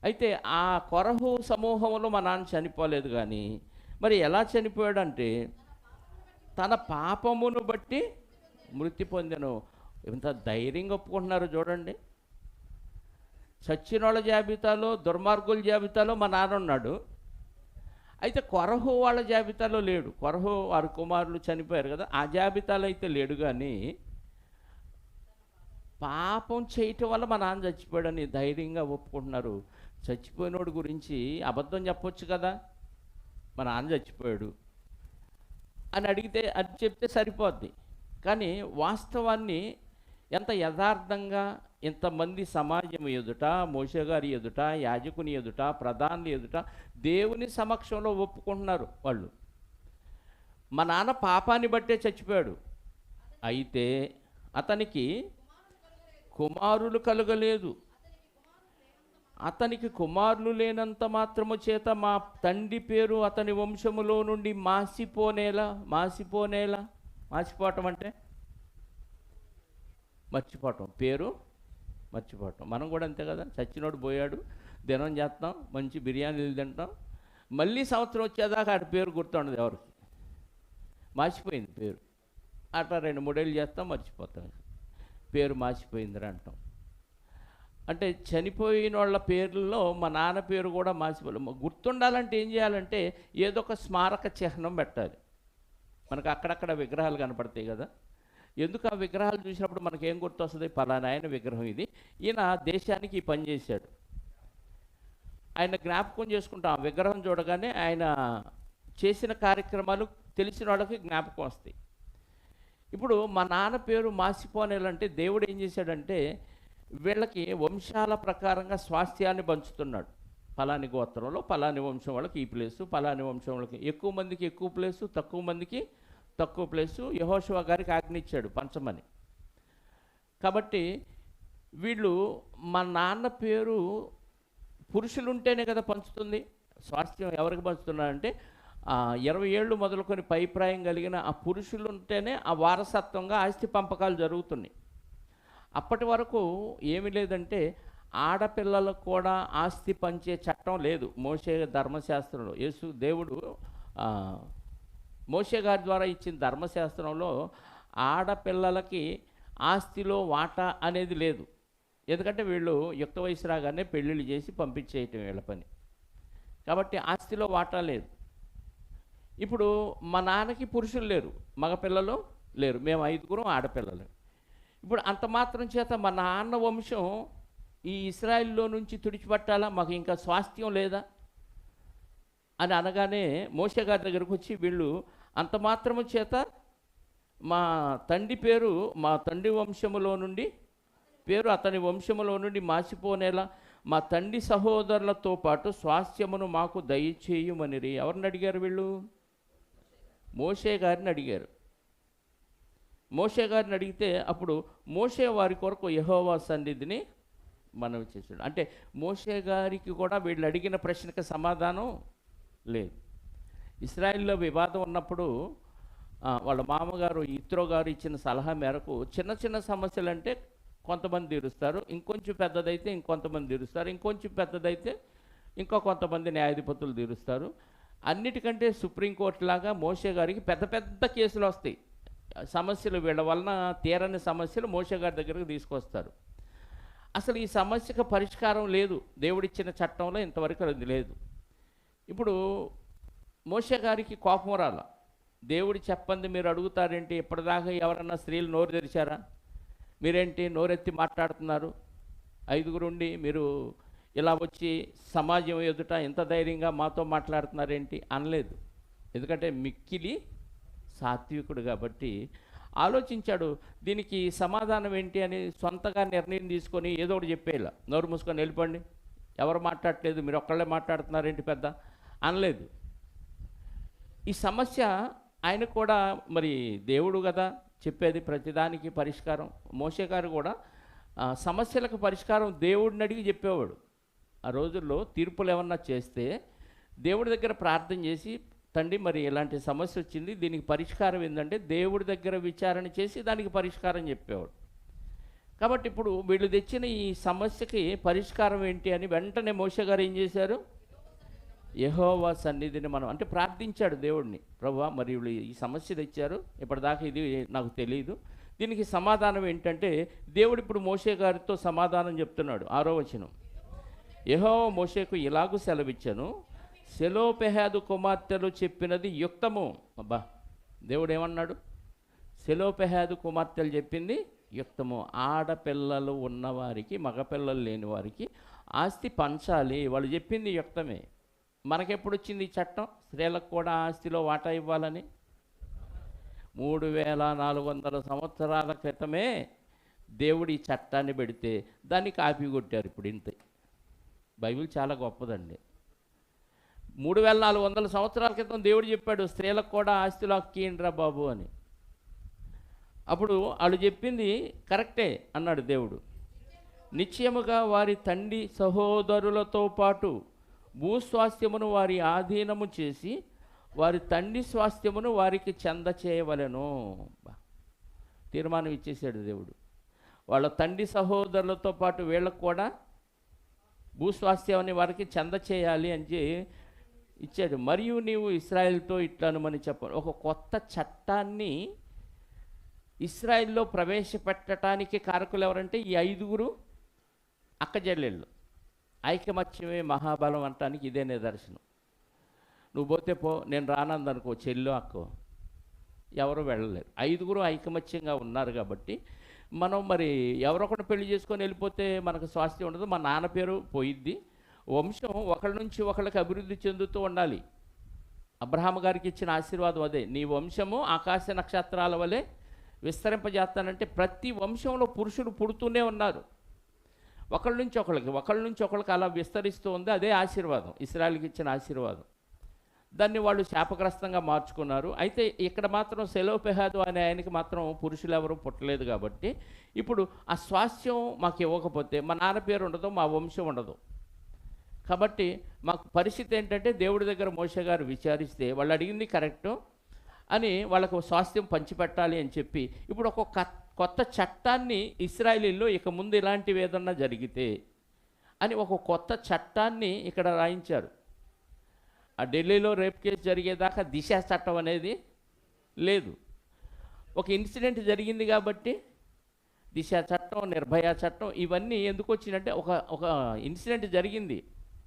అయితే ఆ కొరహు సమూహంలో మా నాన్న చనిపోలేదు. కానీ మరి ఎలా చనిపోయాడంటే, తన పాపమును బట్టి మృతి పొందెను. ఎంత ధైర్యంగా ఒప్పుకుంటున్నారు చూడండి. చచ్చిన వాళ్ళ జాబితాలో, దుర్మార్గుల జాబితాలో మా నాన్న ఉన్నాడు. అయితే కొరహు వాళ్ళ జాబితాలో లేడు. కొరహు వారి కుమారులు చనిపోయారు కదా, ఆ జాబితాలో అయితే లేడు. కానీ పాపం చేయటం వల్ల మా నాన్న చచ్చిపోయాడని ధైర్యంగా ఒప్పుకుంటున్నారు. చచ్చిపోయినోడి గురించి అబద్ధం చెప్పొచ్చు కదా, మా నాన్న చచ్చిపోయాడు అని అడిగితే అది చెప్తే సరిపోద్ది. కానీ వాస్తవాన్ని ఎంత యథార్థంగా ఇంతమంది సమాజం ఎదుట, మోషే గారి ఎదుట, యాజకుని ఎదుట, ప్రధానుల ఎదుట దేవుని సమక్షంలో ఒప్పుకుంటున్నారు వాళ్ళు. మా నాన్న పాపాన్ని బట్టే చచ్చిపోయాడు, అయితే అతనికి కుమారులు కలగలేదు. అతనికి కుమారులు లేనంత మాత్రము చేత మా తండ్రి పేరు అతని వంశములో నుండి మాసిపోనేలా. మాసిపోవటం అంటే మర్చిపోవటం, పేరు మర్చిపోవటం. మనం కూడా అంతే కదా, చచ్చినోడు పోయాడు, దినం చేస్తాం, మంచి బిర్యానీలు తింటాం, మళ్ళీ సంవత్సరం వచ్చేదాకా ఆడి పేరు గుర్తుండదు ఎవరికి, మాసిపోయింది పేరు. అట్లా 2-3 ఏళ్ళు చేస్తాం, మర్చిపోతాం, పేరు మాసిపోయిందిరా అంటాం. అంటే చనిపోయిన వాళ్ళ పేర్లలో మా నాన్న పేరు కూడా మాసిపోలేదు. గుర్తుండాలంటే ఏం చేయాలంటే ఏదో ఒక స్మారక చిహ్నం పెట్టాలి. మనకు అక్కడక్కడ విగ్రహాలు కనపడతాయి కదా, ఎందుకు ఆ విగ్రహాలు చూసినప్పుడు మనకేం గుర్తొస్తుంది? పలానా ఆయన విగ్రహం ఇది, ఈయన దేశానికి ఈ పని చేశాడు, ఆయన జ్ఞాపకం చేసుకుంటాం. ఆ విగ్రహం చూడగానే ఆయన చేసిన కార్యక్రమాలు తెలిసిన వాళ్ళకి జ్ఞాపకం వస్తాయి. ఇప్పుడు మా నాన్న పేరు మాసిపోనేలంటే దేవుడు ఏం చేశాడంటే వీళ్ళకి వంశాల ప్రకారంగా స్వాస్థ్యాన్ని పంచుతున్నాడు. పలాని గోత్రంలో పలాని వంశం వాళ్ళకి ఈ ప్లేసు, పలాని వంశం వాళ్ళకి ఎక్కువ మందికి ఎక్కువ ప్లేసు, తక్కువ మందికి తక్కువ ప్లేసు యెహోషువ గారికి ఆజ్ఞించాడు పంచమని. కాబట్టి వీళ్ళు మా నాన్న పేరు పురుషులుంటేనే కదా పంచుతుంది. స్వాస్థ్యం ఎవరికి పంచుతున్నారంటే 20 ఏళ్ళు మొదలుకొని పైప్రాయం కలిగిన ఆ పురుషులు ఉంటేనే ఆ వారసత్వంగా ఆస్తి పంపకాలు జరుగుతున్నాయి. అప్పటి వరకు ఏమి లేదంటే ఆడపిల్లలకు కూడా ఆస్తి పంచే చట్టం లేదు మోషే ధర్మశాస్త్రంలో. దేవుడు మోషే గారి ద్వారా ఇచ్చిన ధర్మశాస్త్రంలో ఆడపిల్లలకి ఆస్తిలో వాటా అనేది లేదు. ఎందుకంటే వీళ్ళు యుక్త వయసు రాగానే పెళ్ళిళ్ళు చేసి పంపించేయటం వీళ్ళ పని. కాబట్టి ఆస్తిలో వాటా లేదు. ఇప్పుడు మా నాన్నకి పురుషులు లేరు, మగపిల్లలు లేరు, మేము 5గురం ఆడపిల్లలు. ఇప్పుడు అంత మాత్రం చేత మా నాన్న వంశం ఈ ఇశ్రాయేల్లో నుంచి తుడిచిపట్టాలా, మాకు ఇంకా స్వాస్థ్యం లేదా అని అనగానే మోషే గారి దగ్గరకు వచ్చి వీళ్ళు అంత మాత్రము చేత మా తండ్రి పేరు, మా తండ్రి వంశములో నుండి పేరు అతని వంశములో నుండి మాసిపోనేలా మా తండ్రి సహోదరులతో పాటు స్వాస్థ్యమును మాకు దయచేయమనిరి. ఎవరిని అడిగారు వీళ్ళు? మోషే గారిని అడిగారు. మోషే గారిని అడిగితే అప్పుడు మోషే వారి కొరకు యెహోవా సన్నిధిని మనవి చేశాడు. అంటే మోషే గారికి కూడా వీళ్ళు అడిగిన ప్రశ్నకి సమాధానం లేదు. ఇశ్రాయేల్లో వివాదం ఉన్నప్పుడు వాళ్ళ మామగారు ఇత్రో గారు ఇచ్చిన సలహా మేరకు చిన్న చిన్న సమస్యలు అంటే కొంతమంది తీరుస్తారు, ఇంకొంచెం పెద్దదైతే ఇంకొంతమంది తీరుస్తారు, ఇంకొంచెం పెద్దదైతే ఇంకో కొంతమంది న్యాయాధిపతులు తీరుస్తారు. అన్నిటికంటే సుప్రీంకోర్టు లాగా మోషే గారికి పెద్ద పెద్ద కేసులు వస్తాయి. సమస్యలు వీళ్ళ వలన తీరని సమస్యలు మోషే గారి దగ్గరకు తీసుకొస్తారు. అసలు ఈ సమస్యకు పరిష్కారం లేదు, దేవుడిచ్చిన చట్టంలో ఇంతవరకు అది లేదు. ఇప్పుడు మోషే గారికి కోపం రాల. దేవుడు చెప్పంది మీరు అడుగుతారేంటి? ఇప్పటిదాకా ఎవరన్నా స్త్రీలు నోరు తెరిచారా? మీరేంటి నోరెత్తి మాట్లాడుతున్నారు? 5గురుండి మీరు ఇలా వచ్చి సమాజం ఎదుట ఎంత ధైర్యంగా మాతో మాట్లాడుతున్నారేంటి అనలేదు. ఎందుకంటే మిక్కిలి సాత్వికుడు కాబట్టి ఆలోచించాడు దీనికి సమాధానం ఏంటి అని. సొంతగా నిర్ణయం తీసుకొని ఏదో ఒకటి చెప్పేలా నోరు మూసుకొని వెళ్ళిపోండి, ఎవరు మాట్లాడట్లేదు, మీరు ఒక్కళ్ళే మాట్లాడుతున్నారేంటి పెద్ద అనలేదు. ఈ సమస్య ఆయన కూడా మరి దేవుడు కదా చెప్పేది ప్రతిదానికి పరిష్కారం. మోషే గారు కూడా సమస్యలకు పరిష్కారం దేవుడిని అడిగి చెప్పేవాడు. ఆ రోజుల్లో తీర్పులు ఏమన్నా చేస్తే దేవుడి దగ్గర ప్రార్థన చేసి తండ్రి మరి ఇలాంటి సమస్య వచ్చింది, దీనికి పరిష్కారం ఏంటంటే దేవుడి దగ్గర విచారణ చేసి దానికి పరిష్కారం చెప్పేవాడు. కాబట్టి ఇప్పుడు వీళ్ళు తెచ్చిన ఈ సమస్యకి పరిష్కారం ఏంటి అని వెంటనే మోషే గారు ఏం చేశారు? యెహోవా సన్నిధిని మనం అంటే ప్రార్థించాడు దేవుడిని. ప్రభువా మరి వీళ్ళు ఈ సమస్య తెచ్చారు, ఇప్పటిదాకా ఇది నాకు తెలియదు, దీనికి సమాధానం ఏంటంటే దేవుడు ఇప్పుడు మోషే గారితో సమాధానం చెప్తున్నాడు. 6వ వచనం, యెహోవా మోషేకు ఇలాగూ సెలవిచ్చాను, సెలోపెహాదు కుమార్తెలు చెప్పినది యుక్తము. అబ్బా, దేవుడు ఏమన్నాడు? సెలోపెహాదు కుమార్తెలు చెప్పింది యుక్తము. ఆడపిల్లలు ఉన్నవారికి, మగపిల్లలు లేని వారికి ఆస్తి పంచాలి, వాళ్ళు చెప్పింది యుక్తమే. మనకెప్పుడు వచ్చింది ఈ చట్టం? స్త్రీలకు కూడా ఆస్తిలో వాటా ఇవ్వాలని 3400 సంవత్సరాల క్రితమే దేవుడు ఈ చట్టాన్ని పెడితే దాన్ని కాపీ కొట్టారు ఇప్పుడు ఇంతే. బైబిల్ చాలా గొప్పదండి. 3400 సంవత్సరాల క్రితం దేవుడు చెప్పాడు స్త్రీలకు కూడా ఆస్తిలో హక్కిండ్రా బాబు అని. అప్పుడు వాళ్ళు చెప్పింది కరెక్టే అన్నాడు దేవుడు. నిశ్చయముగా వారి తండ్రి సహోదరులతో పాటు భూస్వాస్థ్యమును వారి ఆధీనము చేసి వారి తండ్రి స్వాస్థ్యమును వారికి చెంద చేయవలెను. తీర్మానం ఇచ్చేసాడు దేవుడు. వాళ్ళ తండ్రి సహోదరులతో పాటు వీళ్ళకు కూడా భూస్వాస్థ్యాన్ని వారికి చెంద చేయాలి అని ఇచ్చాడు. మరియు నీవు ఇశ్రాయేలుతో ఇట్లనుమని చెప్పాలి. ఒక కొత్త చట్టాన్ని ఇశ్రాయేల్లో ప్రవేశపెట్టడానికి కారకులు ఎవరంటే ఈ 5గురు అక్కజెల్లెళ్ళు. ఐకమత్యమే మహాబలం అనటానికి ఇదే నిదర్శనం. నువ్వు పోతే పో, నేను రానందనుకో, చెల్లో అక్కో ఎవరు వెళ్ళలేరు. 5గురు ఐకమత్యంగా ఉన్నారు కాబట్టి మనం మరి ఎవరొకరు పెళ్లి చేసుకొని వెళ్ళిపోతే మనకు స్వాస్థ్యం ఉండదు, మా నాన్న పేరు పోయిద్ది. వంశం ఒకళ్ళ నుంచి ఒకళ్ళకి అభివృద్ధి చెందుతూ ఉండాలి. అబ్రహాము గారికి ఇచ్చిన ఆశీర్వాదం అదే, నీ వంశము ఆకాశ నక్షత్రాల వలె విస్తరింపజేస్తానంటే ప్రతి వంశంలో పురుషులు పుడుతూనే ఉన్నారు. ఒకళ్ళ నుంచి ఒకళ్ళకి అలా విస్తరిస్తూ ఉంది. అదే ఆశీర్వాదం, ఇశ్రాయేలుకి ఇచ్చిన ఆశీర్వాదం. దాన్ని వాళ్ళు శాపగ్రస్తంగా మార్చుకున్నారు. అయితే ఇక్కడ మాత్రం సెలోపెహాదు అనే ఆయనకి మాత్రం పురుషులు ఎవరు పుట్టలేదు కాబట్టి ఇప్పుడు ఆ స్వాస్థ్యం మాకు ఇవ్వకపోతే మా నాన్న పేరు ఉండదు, మా వంశం ఉండదు. కాబట్టి మాకు పరిస్థితి ఏంటంటే దేవుడి దగ్గర మోషే గారు విచారిస్తే వాళ్ళు అడిగింది కరెక్టు అని వాళ్ళకు స్వాస్థ్యం పంచిపెట్టాలి అని చెప్పి ఇప్పుడు ఒక కొత్త చట్టాన్ని ఇశ్రాయేలీల్లో ఇక ముందు ఇలాంటివి ఏదన్నా జరిగితే అని ఒక కొత్త చట్టాన్ని ఇక్కడ రాయించారు. ఆ ఢిల్లీలో రేప్ కేసు జరిగేదాకా దిశ చట్టం అనేది లేదు. ఒక ఇన్సిడెంట్ జరిగింది కాబట్టి దిశ చట్టం, నిర్భయ చట్టం ఇవన్నీ ఎందుకు వచ్చిందంటే ఒక ఇన్సిడెంట్ జరిగింది,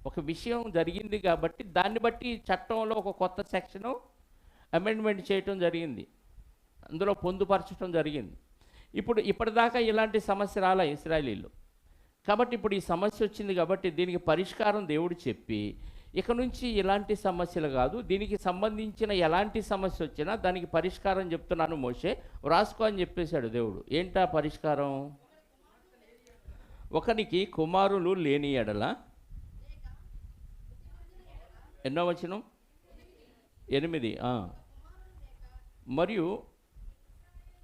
ఒక విషయం జరిగింది కాబట్టి దాన్ని బట్టి చట్టంలో ఒక కొత్త సెక్షను అమెండ్మెంట్ చేయటం జరిగింది, అందులో పొందుపరచడం జరిగింది. ఇప్పటిదాకా ఇలాంటి సమస్య రాలే ఇశ్రాయేలీల్లో. కాబట్టి ఇప్పుడు ఈ సమస్య వచ్చింది కాబట్టి దీనికి పరిష్కారం దేవుడు చెప్పి ఇక నుంచి ఇలాంటి సమస్యలు కాదు, దీనికి సంబంధించిన ఎలాంటి సమస్య వచ్చినా దానికి పరిష్కారం చెప్తున్నాను మోషే, వ్రాసుకో అని చెప్పేశాడు దేవుడు. ఏంటా పరిష్కారం? ఒకనికి కుమారులు లేని ఎడల, ఎన్నో వచనం 8, మరియు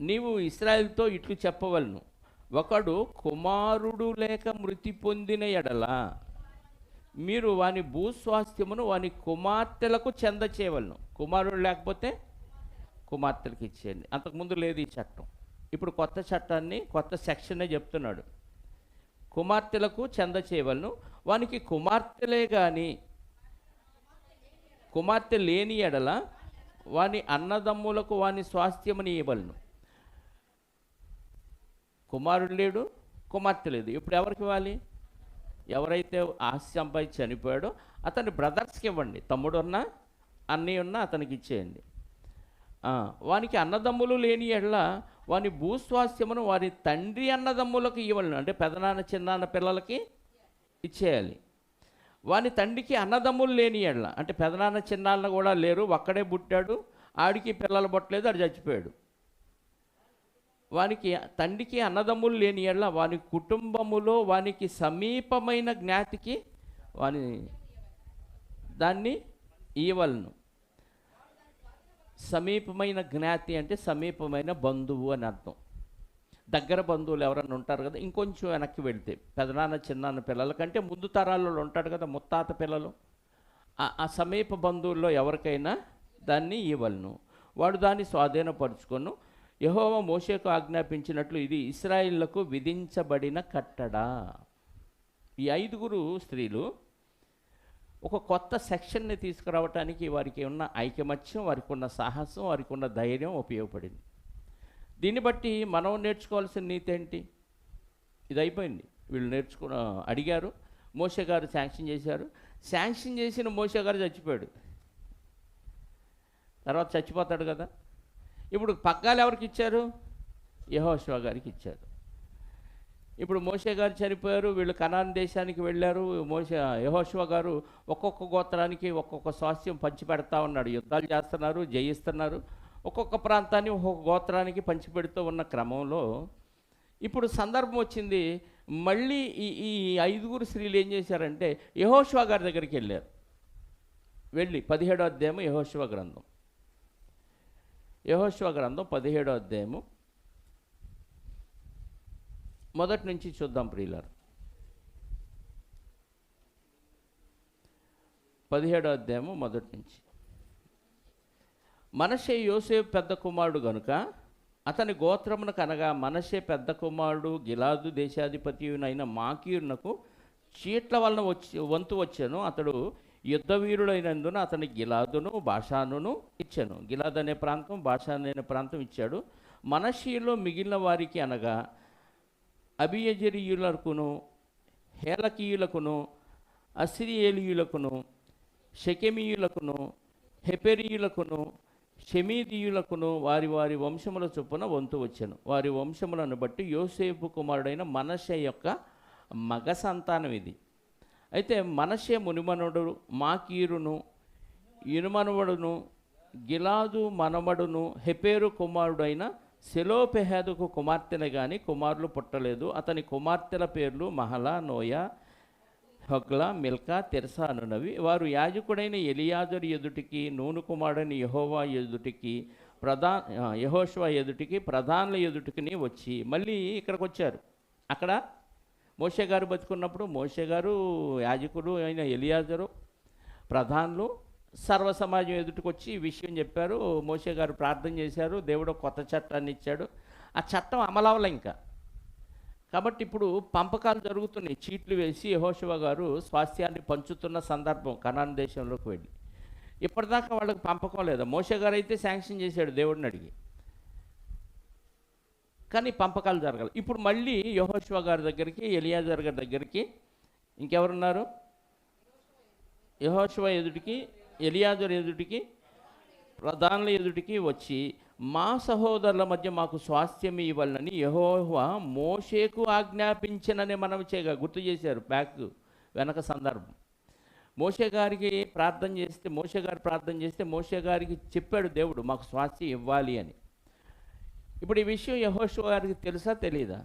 నీవు ఇశ్రాయేలుతో ఇట్లు చెప్పవలను, ఒకడు కుమారుడు లేక మృతి పొందిన ఎడల మీరు వాని భూస్వాస్థ్యమును వాని కుమార్తెలకు చెంద చేయవలను. కుమారుడు లేకపోతే కుమార్తెలకు ఇచ్చేయండి. అంతకుముందు లేదు ఈ చట్టం. ఇప్పుడు కొత్త చట్టాన్ని, కొత్త సెక్షనే చెప్తున్నాడు. కుమార్తెలకు చెంద చేయవలను. వానికి కుమార్తెలే కానీ కుమార్తె లేని ఎడల వాని అన్నదమ్ములకు వాని స్వాస్థ్యముని ఇవ్వలను. కుమారుడు లేడు, కుమార్తె లేదు, ఇప్పుడు ఎవరికి ఇవ్వాలి? ఎవరైతే ఆస్తి సంపాదించి చనిపోయాడో అతని బ్రదర్స్కి ఇవ్వండి. తమ్ముడు ఉన్నా అన్నయ్య ఉన్నా అతనికి ఇచ్చేయండి. వానికి అన్నదమ్ములు లేని ఎడల వాని భూస్వాస్థ్యమును వారి తండ్రి అన్నదమ్ములకు ఇవ్వలను. అంటే పెదనాన్న చిన్నాన్న పిల్లలకి ఇచ్చేయాలి. వాని తండ్రికి అన్నదమ్ములు లేని ఎడల, అంటే పెదనాన్న చిన్నాన్న కూడా లేరు, ఒక్కడే పుట్టాడు, ఆడికి పిల్లలు పుట్టలేదు, ఆడు చచ్చిపోయాడు. వానికి తండ్రికి అన్నదమ్ములు లేని ఎడల వాని కుటుంబములో వానికి సమీపమైన జ్ఞాతికి దాన్ని ఇవ్వలను. సమీపమైన జ్ఞాతి అంటే సమీపమైన బంధువు అని అర్థం. దగ్గర బంధువులు ఎవరన్నా ఉంటారు కదా, ఇంకొంచెం వెనక్కి వెళ్తే పెదనాన్న చిన్నాన్న పిల్లల కంటే ముందు తరాల్లో ఉంటాడు కదా, ముత్తాత పిల్లలు, ఆ సమీప బంధువుల్లో ఎవరికైనా దాన్ని ఇవ్వలను. వాడు దాన్ని స్వాధీనపరుచుకొను. యెహోవా మోషేకు ఆజ్ఞాపించినట్లు ఇది ఇశ్రాయేలులకు విధించబడిన కట్టడ. ఈ 5 స్త్రీలు ఒక కొత్త సెక్షన్ని తీసుకురావటానికి వారికి ఉన్న ఐకమత్యం, వారికి ఉన్న సాహసం, వారికి ఉన్న ధైర్యం ఉపయోగపడింది. దీన్ని బట్టి మనం నేర్చుకోవాల్సిన నీతి ఏంటి? ఇది అయిపోయింది. వీళ్ళు అడిగారు, మోషే గారు శాంక్షన్ చేశారు. శాంక్షన్ చేసిన మోషే గారు చచ్చిపోయాడు, తర్వాత చచ్చిపోతాడు కదా. ఇప్పుడు పగ్గాలు ఎవరికి ఇచ్చారు? యెహోషువ గారికి ఇచ్చారు. ఇప్పుడు మోషే గారు చనిపోయారు, వీళ్ళు కనాన్ దేశానికి వెళ్ళారు. యెహోషువ గారు ఒక్కొక్క గోత్రానికి ఒక్కొక్క స్వాస్థ్యం పంచిపెడతా ఉన్నాడు. యుద్ధాలు చేస్తున్నారు, జయిస్తున్నారు. ఒక్కొక్క ప్రాంతాన్ని ఒక్కొక్క గోత్రానికి పంచిపెడుతూ ఉన్న క్రమంలో ఇప్పుడు సందర్భం వచ్చింది. మళ్ళీ ఈ 5 స్త్రీలు ఏం చేశారంటే యెహోషువ గారి దగ్గరికి వెళ్ళారు. వెళ్ళి 17వ అధ్యాయం యెహోషువ గ్రంథం 17వ అధ్యాయము మొదటి నుంచి చూద్దాం ప్రియులారు. 17వ అధ్యాయము మొదటి నుంచి. మనష్షే యోసేపు పెద్ద కుమారుడు గనుక అతని గోత్రమునకు అనగా మనష్షే పెద్ద కుమారుడు గిలాదు దేశాధిపతియునైన మాకీరునకు చీట్ల వలన వంతు వచ్చాను. అతడు యుద్ధ వీరుడైనందున అతని గిలాదును బాషానును ఇచ్చాను. గిలాద్ అనే ప్రాంతం, బాషాన్ అనే ప్రాంతం ఇచ్చాడు. మనష్షేలో మిగిలిన వారికి అనగా అబియజరీయులకును, హేలకీయులకును, అసిరియేలీయులకును, షెకెమీయులకును, హెపెరీయులకును, షెమీదీయులకును వారి వారి వంశముల చొప్పున వంతు వచ్చాను. వారి వంశములను బట్టి యోసేపు కుమారుడైన మనష్షే యొక్క మగ సంతానం ఇది. అయితే మనష్షే మునిమనుడు మాకీరును, ఇనుమనువడును, గిలాదు మనమడును, హెపెరు కుమారుడైన సెలోపెహాదుకు కుమార్తెనే కానీ కుమారులు పుట్టలేదు. అతని కుమార్తెల పేర్లు మహలా, నోయా, హొగ్లా, మిల్కా, తెర్సా అనునవి. వారు యాజకుడైన ఎలియాజరు ఎదుటికి, నూను కుమారుడైన యెహోషువ ఎదుటికి, ప్రధానుల ఎదుటికి వచ్చి మళ్ళీ ఇక్కడికి వచ్చారు. అక్కడ మోషే గారు బతుకున్నప్పుడు మోషే గారు, యాజకుడు అయిన ఎలియాజరు, ప్రధానులు, సర్వ సమాజం ఎదుటికి వచ్చి ఈ విషయం చెప్పారు. మోషే గారు ప్రార్థన చేశారు, దేవుడు కొత్త చట్టాన్ని ఇచ్చాడు. ఆ చట్టం అమలవలే ఇంకా. కాబట్టి ఇప్పుడు పంపకాలు జరుగుతున్నాయి. చీట్లు వేసి యెహోషువ గారు స్వాస్థ్యాన్ని పంచుతున్న సందర్భం కనాను దేశంలోకి వెళ్ళి. ఇప్పటిదాకా వాళ్ళకి పంపకం లేదు. మోషే గారు అయితే శాంక్షన్ చేశాడు దేవుడిని అడిగి, కానీ పంపకాలు జరగాలి. ఇప్పుడు మళ్ళీ యెహోషువ గారి దగ్గరికి, ఎలియాజర్ గారి దగ్గరికి ఇంకెవరున్నారు? యెహోషువ ఎదుటికి, ఎలియాజర్ ఎదుటికి, ప్రధానుల ఎదుటికి వచ్చి, మా సహోదరుల మధ్య మాకు స్వాస్థ్యం ఇవ్వాలని యెహోవా మోషేకు ఆజ్ఞాపించినని మనం గుర్తు చేశారు. వెనక సందర్భం. మోషే గారికి ప్రార్థన చేస్తే, మోషే గారికి చెప్పాడు దేవుడు మాకు స్వాస్థ్యం ఇవ్వాలి అని. ఇప్పుడు ఈ విషయం యెహోషువ గారికి తెలుసా తెలీదా?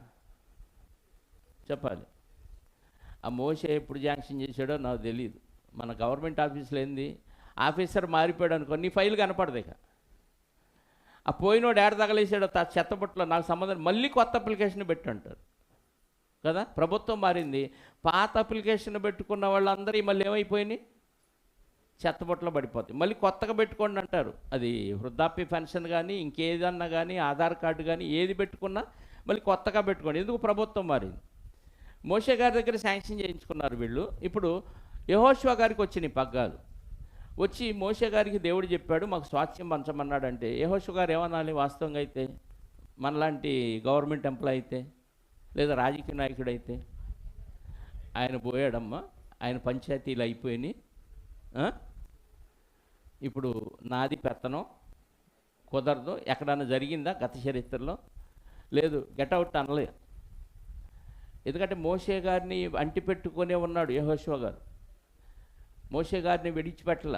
చెప్పాలి. ఆ మోషే ఎప్పుడు శాంక్షన్ చేశాడో నాకు తెలియదు. మన గవర్నమెంట్ ఆఫీసులో ఏంది, ఆఫీసర్ మారిపోయాడు అనుకో, నీ ఫైల్ కనపడదు ఇక. ఆ పోయినోడు ఏడ తగలేసాడో చెత్తబుట్టలో నాకు సంబంధం, మళ్ళీ కొత్త అప్లికేషన్ పెట్టంటారు కదా. ప్రభుత్వం మారింది, పాత అప్లికేషన్ పెట్టుకున్న వాళ్ళందరూ మళ్ళీ ఏమైపోయినాయి, చెత్తబుట్టలో పడిపోతాయి. మళ్ళీ కొత్తగా పెట్టుకోండి అంటారు. అది వృద్ధాప్య పెన్షన్ కానీ ఇంకేదన్నా కానీ ఆధార్ కార్డు కానీ ఏది పెట్టుకున్నా మళ్ళీ కొత్తగా పెట్టుకోండి. ఎందుకు? ప్రభుత్వం మారింది. మోషే గారి దగ్గర శాంక్షన్ చేయించుకున్నారు వీళ్ళు. ఇప్పుడు యెహోషువ గారికి వచ్చినాయి పగ్గాలు. వచ్చి మోషే గారికి దేవుడు చెప్పాడు మాకు స్వాస్థ్యం పంచమన్నాడంటే యెహోషువ గారు ఏమనాలి? వాస్తవంగా అయితే మనలాంటి గవర్నమెంట్ ఎంప్లాయ్ అయితే, లేదా రాజకీయ నాయకుడు అయితే, ఆయన పోయాడమ్మా, ఆయన పంచాయతీలు అయిపోయినాయి, ఇప్పుడు నాది పెత్తనం కుదరదు. ఎక్కడన్నా జరిగిందా గత చరిత్రలో? లేదు. గెట్అవుట్ అనలే. ఎందుకంటే మోషే గారిని అంటిపెట్టుకునే ఉన్నాడు యెహోషువ గారు. మోషే గారిని విడిచిపెట్టల.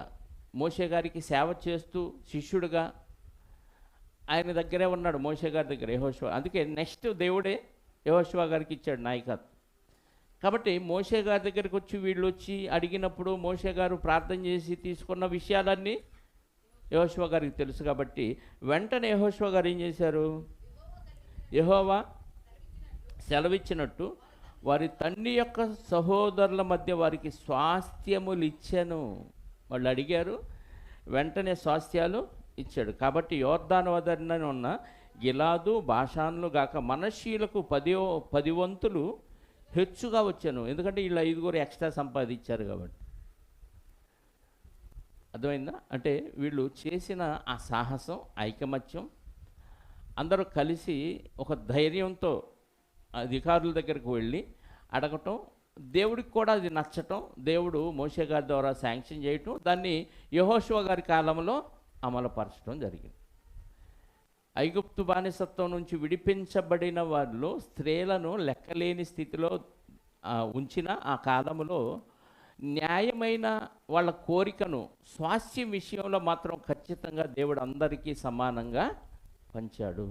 మోషే గారికి సేవ చేస్తూ శిష్యుడిగా ఆయన దగ్గరే ఉన్నాడు, మోషే గారి దగ్గర యెహోషువ. అందుకే నెక్స్ట్ దేవుడే యెహోషువ గారికి ఇచ్చాడు నాయకత్వం. కాబట్టి మోషే గారి దగ్గరికి వచ్చి వీళ్ళు వచ్చి అడిగినప్పుడు మోషే గారు ప్రార్థన చేసి తీసుకున్న విషయాలన్నీ యెహోషువ గారికి తెలుసు. కాబట్టి వెంటనే యెహోషువ గారు ఏం చేశారు? యెహోవా సెలవిచ్చినట్టు వారి తండ్రి యొక్క సహోదరుల మధ్య వారికి స్వాస్థ్యములు ఇచ్చాను. వాళ్ళు అడిగారు, వెంటనే స్వాస్థ్యాలు ఇచ్చాడు. కాబట్టి యోర్దాను వదన ఉన్న గిలాదు బాషాన్లు గాక మనష్షీలకు 10 వంతులు హెచ్చుగా వచ్చాను. ఎందుకంటే వీళ్ళు 5 ఎక్స్ట్రా సంపాదించారు కాబట్టి. అర్థమైందా? అంటే వీళ్ళు చేసిన ఆ సాహసం, ఐకమత్యం, అందరూ కలిసి ఒక ధైర్యంతో అధికారుల దగ్గరికి వెళ్ళి అడగటం, దేవుడికి కూడా అది నచ్చటం, దేవుడు మోషే గారి ద్వారా శాంక్షన్ చేయటం, దాన్ని యెహోషువ గారి కాలంలో అమలుపరచడం జరిగింది. ఐగుప్తు బానిసత్వం నుంచి విడిపించబడిన వారిలో స్త్రీలను లెక్కలేని స్థితిలో ఉంచిన ఆ కాలంలో న్యాయమైన వాళ్ళ కోరికను స్వాస్థ్యం విషయంలో మాత్రం ఖచ్చితంగా దేవుడు అందరికీ సమానంగా పంచాడు.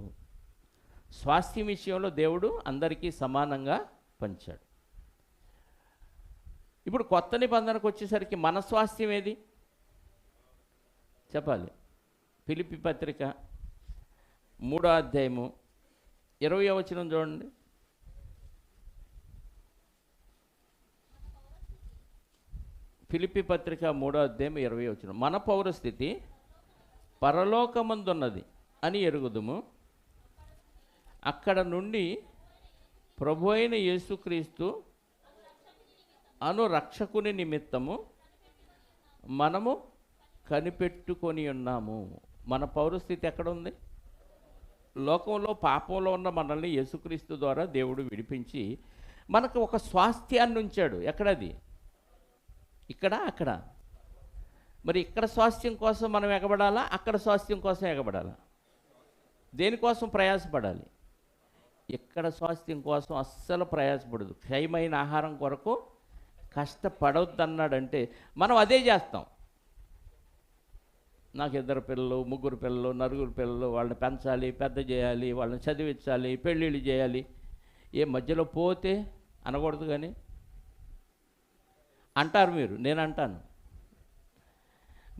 స్వాస్థ్యం విషయంలో దేవుడు అందరికీ సమానంగా పంచాడు. ఇప్పుడు కొత్త నిబంధనకు వచ్చేసరికి మన స్వాస్థ్యం ఏది చెప్పాలి. ఫిలిప్పీ పత్రిక 3వ అధ్యాయము 20వ వచనం చూడండి. ఫిలిప్పీ పత్రిక 3వ అధ్యాయం 20వ వచనం. మన పౌరస్థితి పరలోకమందున్నది అని ఎరుగుదుము, అక్కడ నుండి ప్రభు అయిన యేసుక్రీస్తు అను రక్షకుని నిమిత్తము మనము కనిపెట్టుకొని ఉన్నాము. మన పౌరస్థితి ఎక్కడ ఉంది? లోకంలో పాపంలో ఉన్న మనల్ని యేసుక్రీస్తు ద్వారా దేవుడు విడిపించి మనకు ఒక స్వాస్థ్యాన్ని ఉంచాడు. ఎక్కడది? ఇక్కడ, అక్కడ. మరి ఇక్కడ స్వాస్థ్యం కోసం మనం ఎగబడాలా, అక్కడ స్వాస్థ్యం కోసం ఎగబడాలా? దేనికోసం ప్రయాసపడాలి? ఇక్కడ స్వాస్థ్యం కోసం అస్సలు ప్రయాసపడదు. క్షయమైన ఆహారం కొరకు కష్టపడవద్దు అన్నాడంటే మనం అదే చేస్తాం. నాకు 2 పిల్లలు, 3 పిల్లలు, 4 పిల్లలు, వాళ్ళని పెంచాలి, పెద్ద చేయాలి, వాళ్ళని చదివించాలి, పెళ్ళిళ్ళు చేయాలి. ఏ మధ్యలో పోతే అనకూడదు కానీ అంటారు మీరు, నేను అంటాను.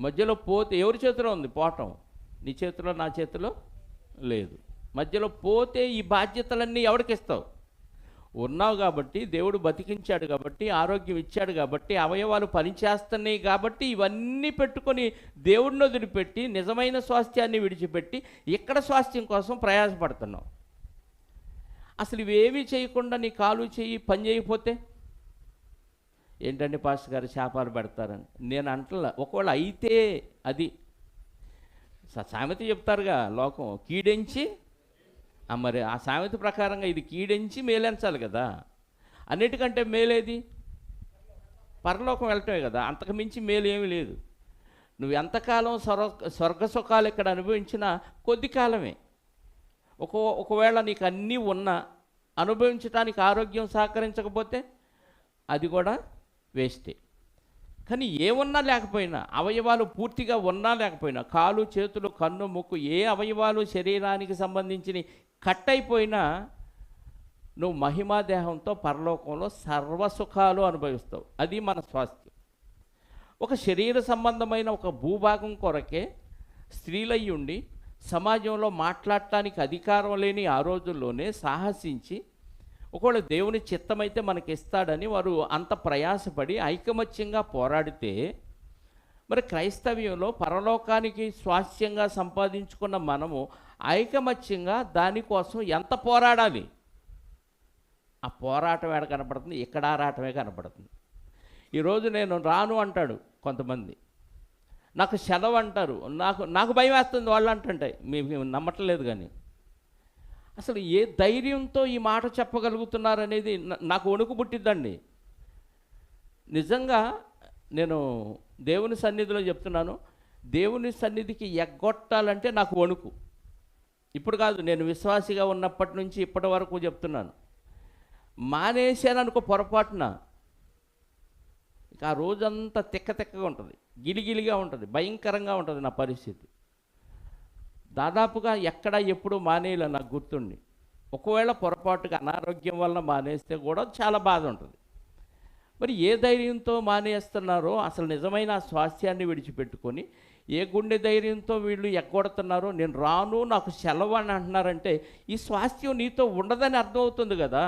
మధ్యలో పోతే ఎవరి చేతిలో ఉంది పోవటం? నీ చేతిలో, నా చేతిలో లేదు. మధ్యలో పోతే ఈ బాధ్యతలన్నీ ఎవరికి ఇస్తావు? ఉన్నావు కాబట్టి, దేవుడు బతికించాడు కాబట్టి, ఆరోగ్యం ఇచ్చాడు కాబట్టి, అవయవాలు పనిచేస్తున్నాయి కాబట్టి, ఇవన్నీ పెట్టుకొని దేవుడిని వదిలిపెట్టి నిజమైన స్వాస్థ్యాన్ని విడిచిపెట్టి ఇక్కడ స్వాస్థ్యం కోసం ప్రయాసపడుతున్నావు. అసలు ఇవేమీ చేయకుండా నీ కాలు చెయ్యి పని చేయకపోతే ఏంటంటే పాస్టర్ గారు శాపాలు పెడతారని నేను అంటలా. ఒకవేళ అయితే అది సామెత చెప్తారుగా లోకం, కీడెంచి మరి ఆ సామెత ప్రకారంగా ఇది కీడెంచి మేలెంచాలి కదా. అన్నిటికంటే మేలేది పరలోకం వెళ్ళటమే కదా, అంతకు మించి మేలు ఏమీ లేదు. నువ్వు ఎంతకాలం స్వర్గ సుఖాలు ఇక్కడ అనుభవించినా కొద్ది కాలమే. ఒకవేళ నీకు అన్నీ ఉన్నా అనుభవించడానికి ఆరోగ్యం సహకరించకపోతే అది కూడా వేస్టే. కానీ ఏమున్నా లేకపోయినా, అవయవాలు పూర్తిగా ఉన్నా లేకపోయినా, కాలు చేతులు కన్ను ముక్కు ఏ అవయవాలు శరీరానికి సంబంధించి కట్ అయిపోయినా నువ్వు మహిమా దేహంతో పరలోకంలో సర్వసుఖాలు అనుభవిస్తావు. అది మన స్వాస్థ్యం. ఒక శరీర సంబంధమైన ఒక భూభాగం కొరకే స్త్రీలయ్యుండి సమాజంలో మాట్లాడటానికి అధికారం లేని ఆ రోజుల్లోనే సాహసించి, ఒకవేళ దేవుని చిత్తమైతే మనకి ఇస్తాడని వారు అంత ప్రయాసపడి ఐకమత్యంగా పోరాడితే, మరి క్రైస్తవ్యంలో పరలోకానికి స్వాస్థ్యంగా సంపాదించుకున్న మనము ఐకమత్యంగా దానికోసం ఎంత పోరాడాలి? ఆ పోరాటం ఏడ కనపడుతుంది? ఇక్కడ ఆరాటమే కనపడుతుంది. ఈరోజు నేను రాను అంటాడు కొంతమంది, నాకు సెలవు అంటారు, నాకు భయం వేస్తుంది వాళ్ళు అంటుంటే మేము నమ్మట్లేదు. కానీ అసలు ఏ ధైర్యంతో ఈ మాట చెప్పగలుగుతున్నారనేది నాకు వణుకు పుట్టిద్దండి. నిజంగా నేను దేవుని సన్నిధిలో చెప్తున్నాను, దేవుని సన్నిధికి ఎగ్గొట్టాలంటే నాకు వణుకు. ఇప్పుడు కాదు, నేను విశ్వాసిగా ఉన్నప్పటి నుంచి ఇప్పటి వరకు చెప్తున్నాను. మానేశాననుకో పొరపాటున, ఇక ఆ రోజంతా తిక్కగా ఉంటుంది, గిలిగిలిగా ఉంటుంది, భయంకరంగా ఉంటుంది నా పరిస్థితి. దాదాపుగా ఎక్కడ ఎప్పుడు మానేయాల నాకు గుర్తుండి. ఒకవేళ పొరపాటుగా అనారోగ్యం వల్ల మానేస్తే కూడా చాలా బాధ ఉంటుంది. మరి ఏ ధైర్యంతో మానేస్తున్నారో, అసలు నిజమైన ఆ స్వాస్థ్యాన్ని విడిచిపెట్టుకొని ఏ గుండె ధైర్యంతో వీళ్ళు ఎగ్గొడుతున్నారో, నేను రాను నాకు సెలవు అని అంటున్నారంటే ఈ స్వాస్థ్యం నీతో ఉండదని అర్థమవుతుంది కదా.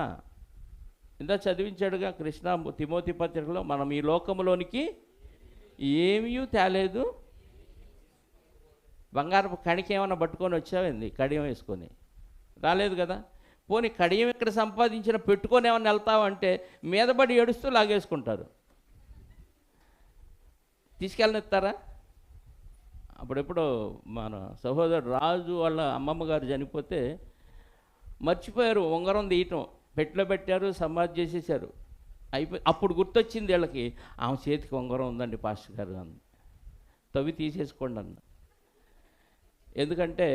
ఇందా చదివించాడుగా కృష్ణ తిమోతి పత్రికలో, మనం ఈ లోకంలోనికి ఏమీ తేలేదు, బంగారపు కణిక ఏమైనా పట్టుకొని వచ్చావేంది కడియం వేసుకొని? రాలేదు కదా. పోనీ కడియం ఇక్కడ సంపాదించిన పెట్టుకొని ఏమైనా వెళ్తావంటే మీదబడి ఏడుస్తూ లాగేసుకుంటారు. తీసుకెళ్ళనిస్తారా? అప్పుడెప్పుడు మన సహోదరుడు రాజు వాళ్ళ అమ్మమ్మ గారు చనిపోతే మర్చిపోయారు ఉంగరం తీయటం, పెట్టిలో పెట్టారు, సమాధి చేసేసారు, అయిపోయి. అప్పుడు గుర్తొచ్చింది వీళ్ళకి, ఆమె చేతికి ఉంగరం ఉందండి పాస్టర్ గారు అంది. తవ్వి తీసేసుకోండి అన్న. ఎందుకంటే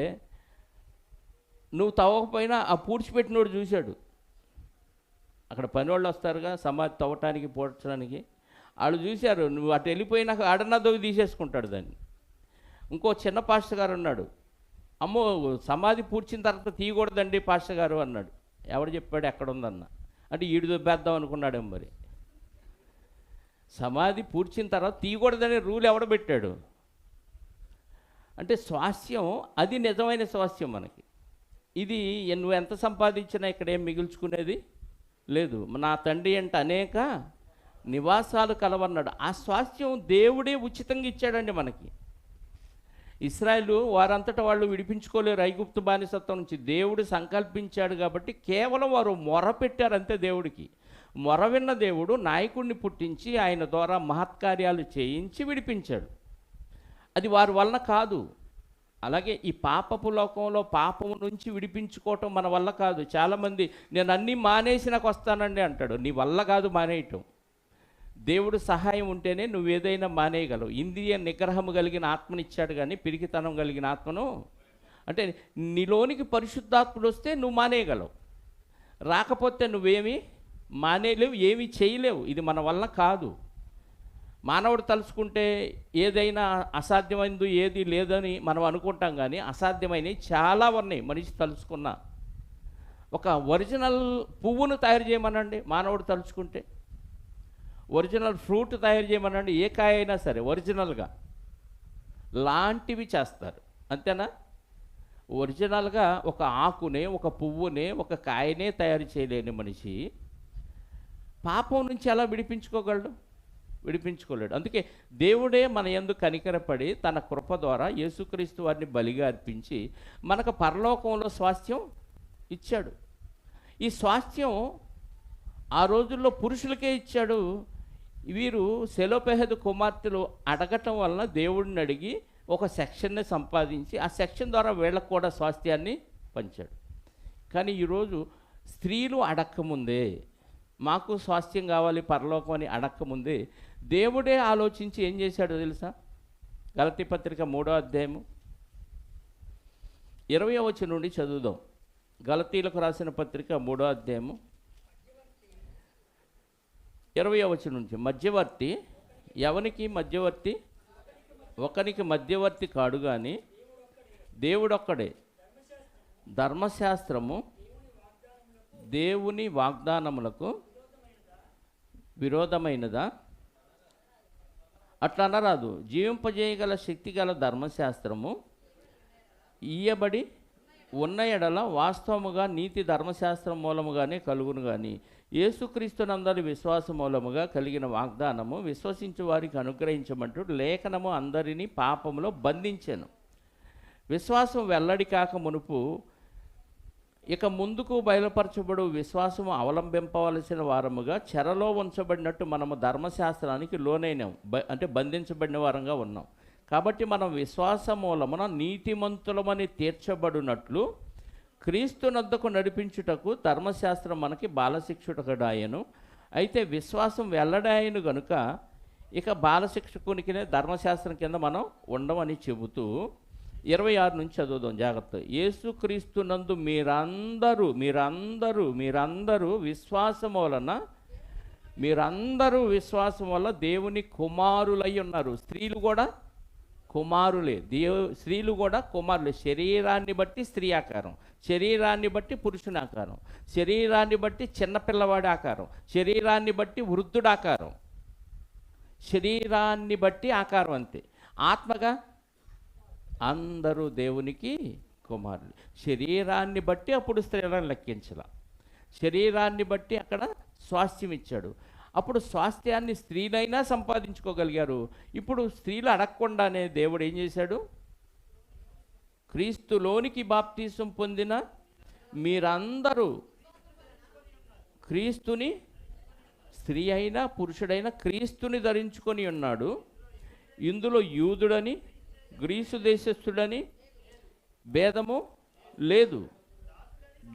నువ్వు తవ్వకపోయినా ఆ పూడ్చిపెట్టినోడు చూశాడు. అక్కడ పని వాళ్ళు వస్తారుగా సమాధి తవ్వటానికి పోడ్చడానికి, వాళ్ళు చూశారు. నువ్వు అటు వెళ్ళిపోయినాక ఆడన్నా దొవి తీసేసుకుంటాడు దాన్ని. ఇంకో చిన్న పాస్టర్ గారు ఉన్నాడు, అమ్మో సమాధి పూడ్చిన తర్వాత తీయకూడదండి పాస్టర్ గారు అన్నాడు. ఎవడు చెప్పాడు ఎక్కడ ఉందన్న అంటే ఈడు దొబ్బేద్దాం అనుకున్నాడేమో. మరి సమాధి పూడ్చిన తర్వాత తీయకూడదనే రూల్ ఎవడ పెట్టాడు? అంటే స్వాస్థ్యం అది నిజమైన స్వాస్థ్యం మనకి. ఇది నువ్వు ఎంత సంపాదించినా ఇక్కడ ఏం మిగుల్చుకునేది లేదు. నా తండ్రి అంటే అనేక నివాసాలు కలవన్నాడు. ఆ స్వాస్థ్యం దేవుడే ఉచితంగా ఇచ్చాడండి మనకి. ఇశ్రాయేలు వారంతటా వాళ్ళు విడిపించుకోలేరు ఐగుప్తు బానిసత్వం నుంచి. దేవుడు సంకల్పించాడు కాబట్టి కేవలం వారు మొర పెట్టారు అంతే. దేవుడికి మొర విన్న దేవుడు నాయకుడిని పుట్టించి ఆయన ద్వారా మహత్కార్యాలు చేయించి విడిపించాడు. అది వారి వలన కాదు. అలాగే ఈ పాపపు లోకంలో పాపము నుంచి విడిపించుకోవటం మన వల్ల కాదు. చాలామంది నేను అన్నీ మానేసి నాకు వస్తానండి అంటాడు. నీ వల్ల కాదు మానేయటం. దేవుడు సహాయం ఉంటేనే నువ్వు ఏదైనా మానేయగలవు. ఇంద్రియ నిగ్రహము కలిగిన ఆత్మనిచ్చాడు, కానీ పిరికితనం కలిగిన ఆత్మను అంటే నీలోనికి పరిశుద్ధాత్ముడు వస్తే నువ్వు మానేయగలవు. రాకపోతే నువ్వేమీ మానేయలేవు, ఏమీ చేయలేవు. ఇది మన వల్ల కాదు. మానవుడు తలుచుకుంటే ఏదైనా అసాధ్యమైనది ఏది లేదని మనం అనుకుంటాం, కానీ అసాధ్యమైనవి చాలా ఉన్నాయి. మనిషి తలుచుకున్న ఒక ఒరిజినల్ పువ్వును తయారు చేయమనండి మానవుడు తలుచుకుంటే, ఒరిజినల్ ఫ్రూట్ తయారు చేయమనండి, ఏ కాయ అయినా సరే ఒరిజినల్గా లాంటివి చేస్తారు. అంతేనా? ఒరిజినల్గా ఒక ఆకునే, ఒక పువ్వునే, ఒక కాయనే తయారు చేయలేని మనిషి పాపం నుంచి ఎలా విడిపించుకోగలడు? విడిపించుకోలేడు. అందుకే దేవుడే మన యందు కనికరపడి తన కృప ద్వారా యేసుక్రీస్తు వారిని బలిగా అర్పించి మనకు పరలోకంలో స్వాస్థ్యం ఇచ్చాడు. ఈ స్వాస్థ్యం ఆ రోజుల్లో పురుషులకే ఇచ్చాడు. వీరు సెలోపెహదు కుమార్తెలు అడగటం వలన దేవుడిని అడిగి ఒక సెక్షన్ని సంపాదించి ఆ సెక్షన్ ద్వారా వీళ్ళకు కూడా స్వాస్థ్యాన్ని పంచాడు. కానీ ఈరోజు స్త్రీలు అడక్కముందే, మాకు స్వాస్థ్యం కావాలి పరలోకం అని అడక్కముందే దేవుడే ఆలోచించి ఏం చేశాడో తెలుసా? గలతీ పత్రిక 3వ అధ్యాయము 20వ వచనం నుండి చదువుదాం. గలతీలకు రాసిన పత్రిక 3వ అధ్యాయము 20వ వచనం నుంచి. మధ్యవర్తి ఎవనికి మధ్యవర్తి? ఒకనికి మధ్యవర్తి కాడు కానీ దేవుడొక్కడే. ధర్మశాస్త్రము దేవుని వాగ్దానములకు విరోధమైనదా? అట్లా అనరాదు. జీవింపజేయగల శక్తి గల ధర్మశాస్త్రము ఇయ్యబడి ఉన్న ఎడల వాస్తవముగా నీతి ధర్మశాస్త్రం మూలముగానే కలుగును కానీ యేసుక్రీస్తునందరి విశ్వాస మూలముగా కలిగిన వాగ్దానము విశ్వసించు వారికి అనుగ్రహించమంటూ లేఖనము అందరినీ పాపములో బంధించెను. విశ్వాసం వెల్లడి కాక మునుపు ఇక ముందుకు బయలుపరచబడు విశ్వాసము అవలంబింపవలసిన వారముగా చెరలో ఉంచబడినట్టు మనము ధర్మశాస్త్రానికి లోనైనాం, అంటే బంధించబడిన వారంగా ఉన్నాం. కాబట్టి మనం విశ్వాస మూలమున నీతిమంతులమని తీర్చబడినట్లు క్రీస్తునొద్దకు నడిపించుటకు ధర్మశాస్త్రం మనకి బాలశిక్షకుడాయను. అయితే విశ్వాసం వెల్లడాయను గనుక ఇక బాలశిక్షకునికినే ధర్మశాస్త్రం కింద మనం ఉండమని చెబుతూ 26 నుంచి చదువుదాం జాగ్రత్త. యేసుక్రీస్తునందు మీరందరూ విశ్వాసం వలన దేవుని కుమారులై ఉన్నారు. స్త్రీలు కూడా కుమారులే. స్త్రీలు కూడా కుమారులే. శరీరాన్ని బట్టి స్త్రీ ఆకారం, శరీరాన్ని బట్టి పురుషుని ఆకారం, శరీరాన్ని బట్టి చిన్నపిల్లవాడి ఆకారం, శరీరాన్ని బట్టి వృద్ధుడు ఆకారం, శరీరాన్ని బట్టి ఆకారం అంతే. ఆత్మగా అందరూ దేవునికి కుమారులు. శరీరాన్ని బట్టి అప్పుడు స్త్రీలను లెక్కించాల, శరీరాన్ని బట్టి అక్కడ స్వాస్థ్యం ఇచ్చాడు. అప్పుడు స్వాస్థ్యాన్ని స్త్రీలైనా సంపాదించుకోగలిగారు. ఇప్పుడు స్త్రీలు అడగకుండానే దేవుడు ఏం చేశాడు? క్రీస్తులోనికి బాప్తీసం పొందిన మీరందరూ క్రీస్తుని, స్త్రీ అయినా పురుషుడైనా క్రీస్తుని ధరించుకొని ఉన్నాడు. ఇందులో యూదుడని గ్రీసు దేశస్థుడని భేదము లేదు,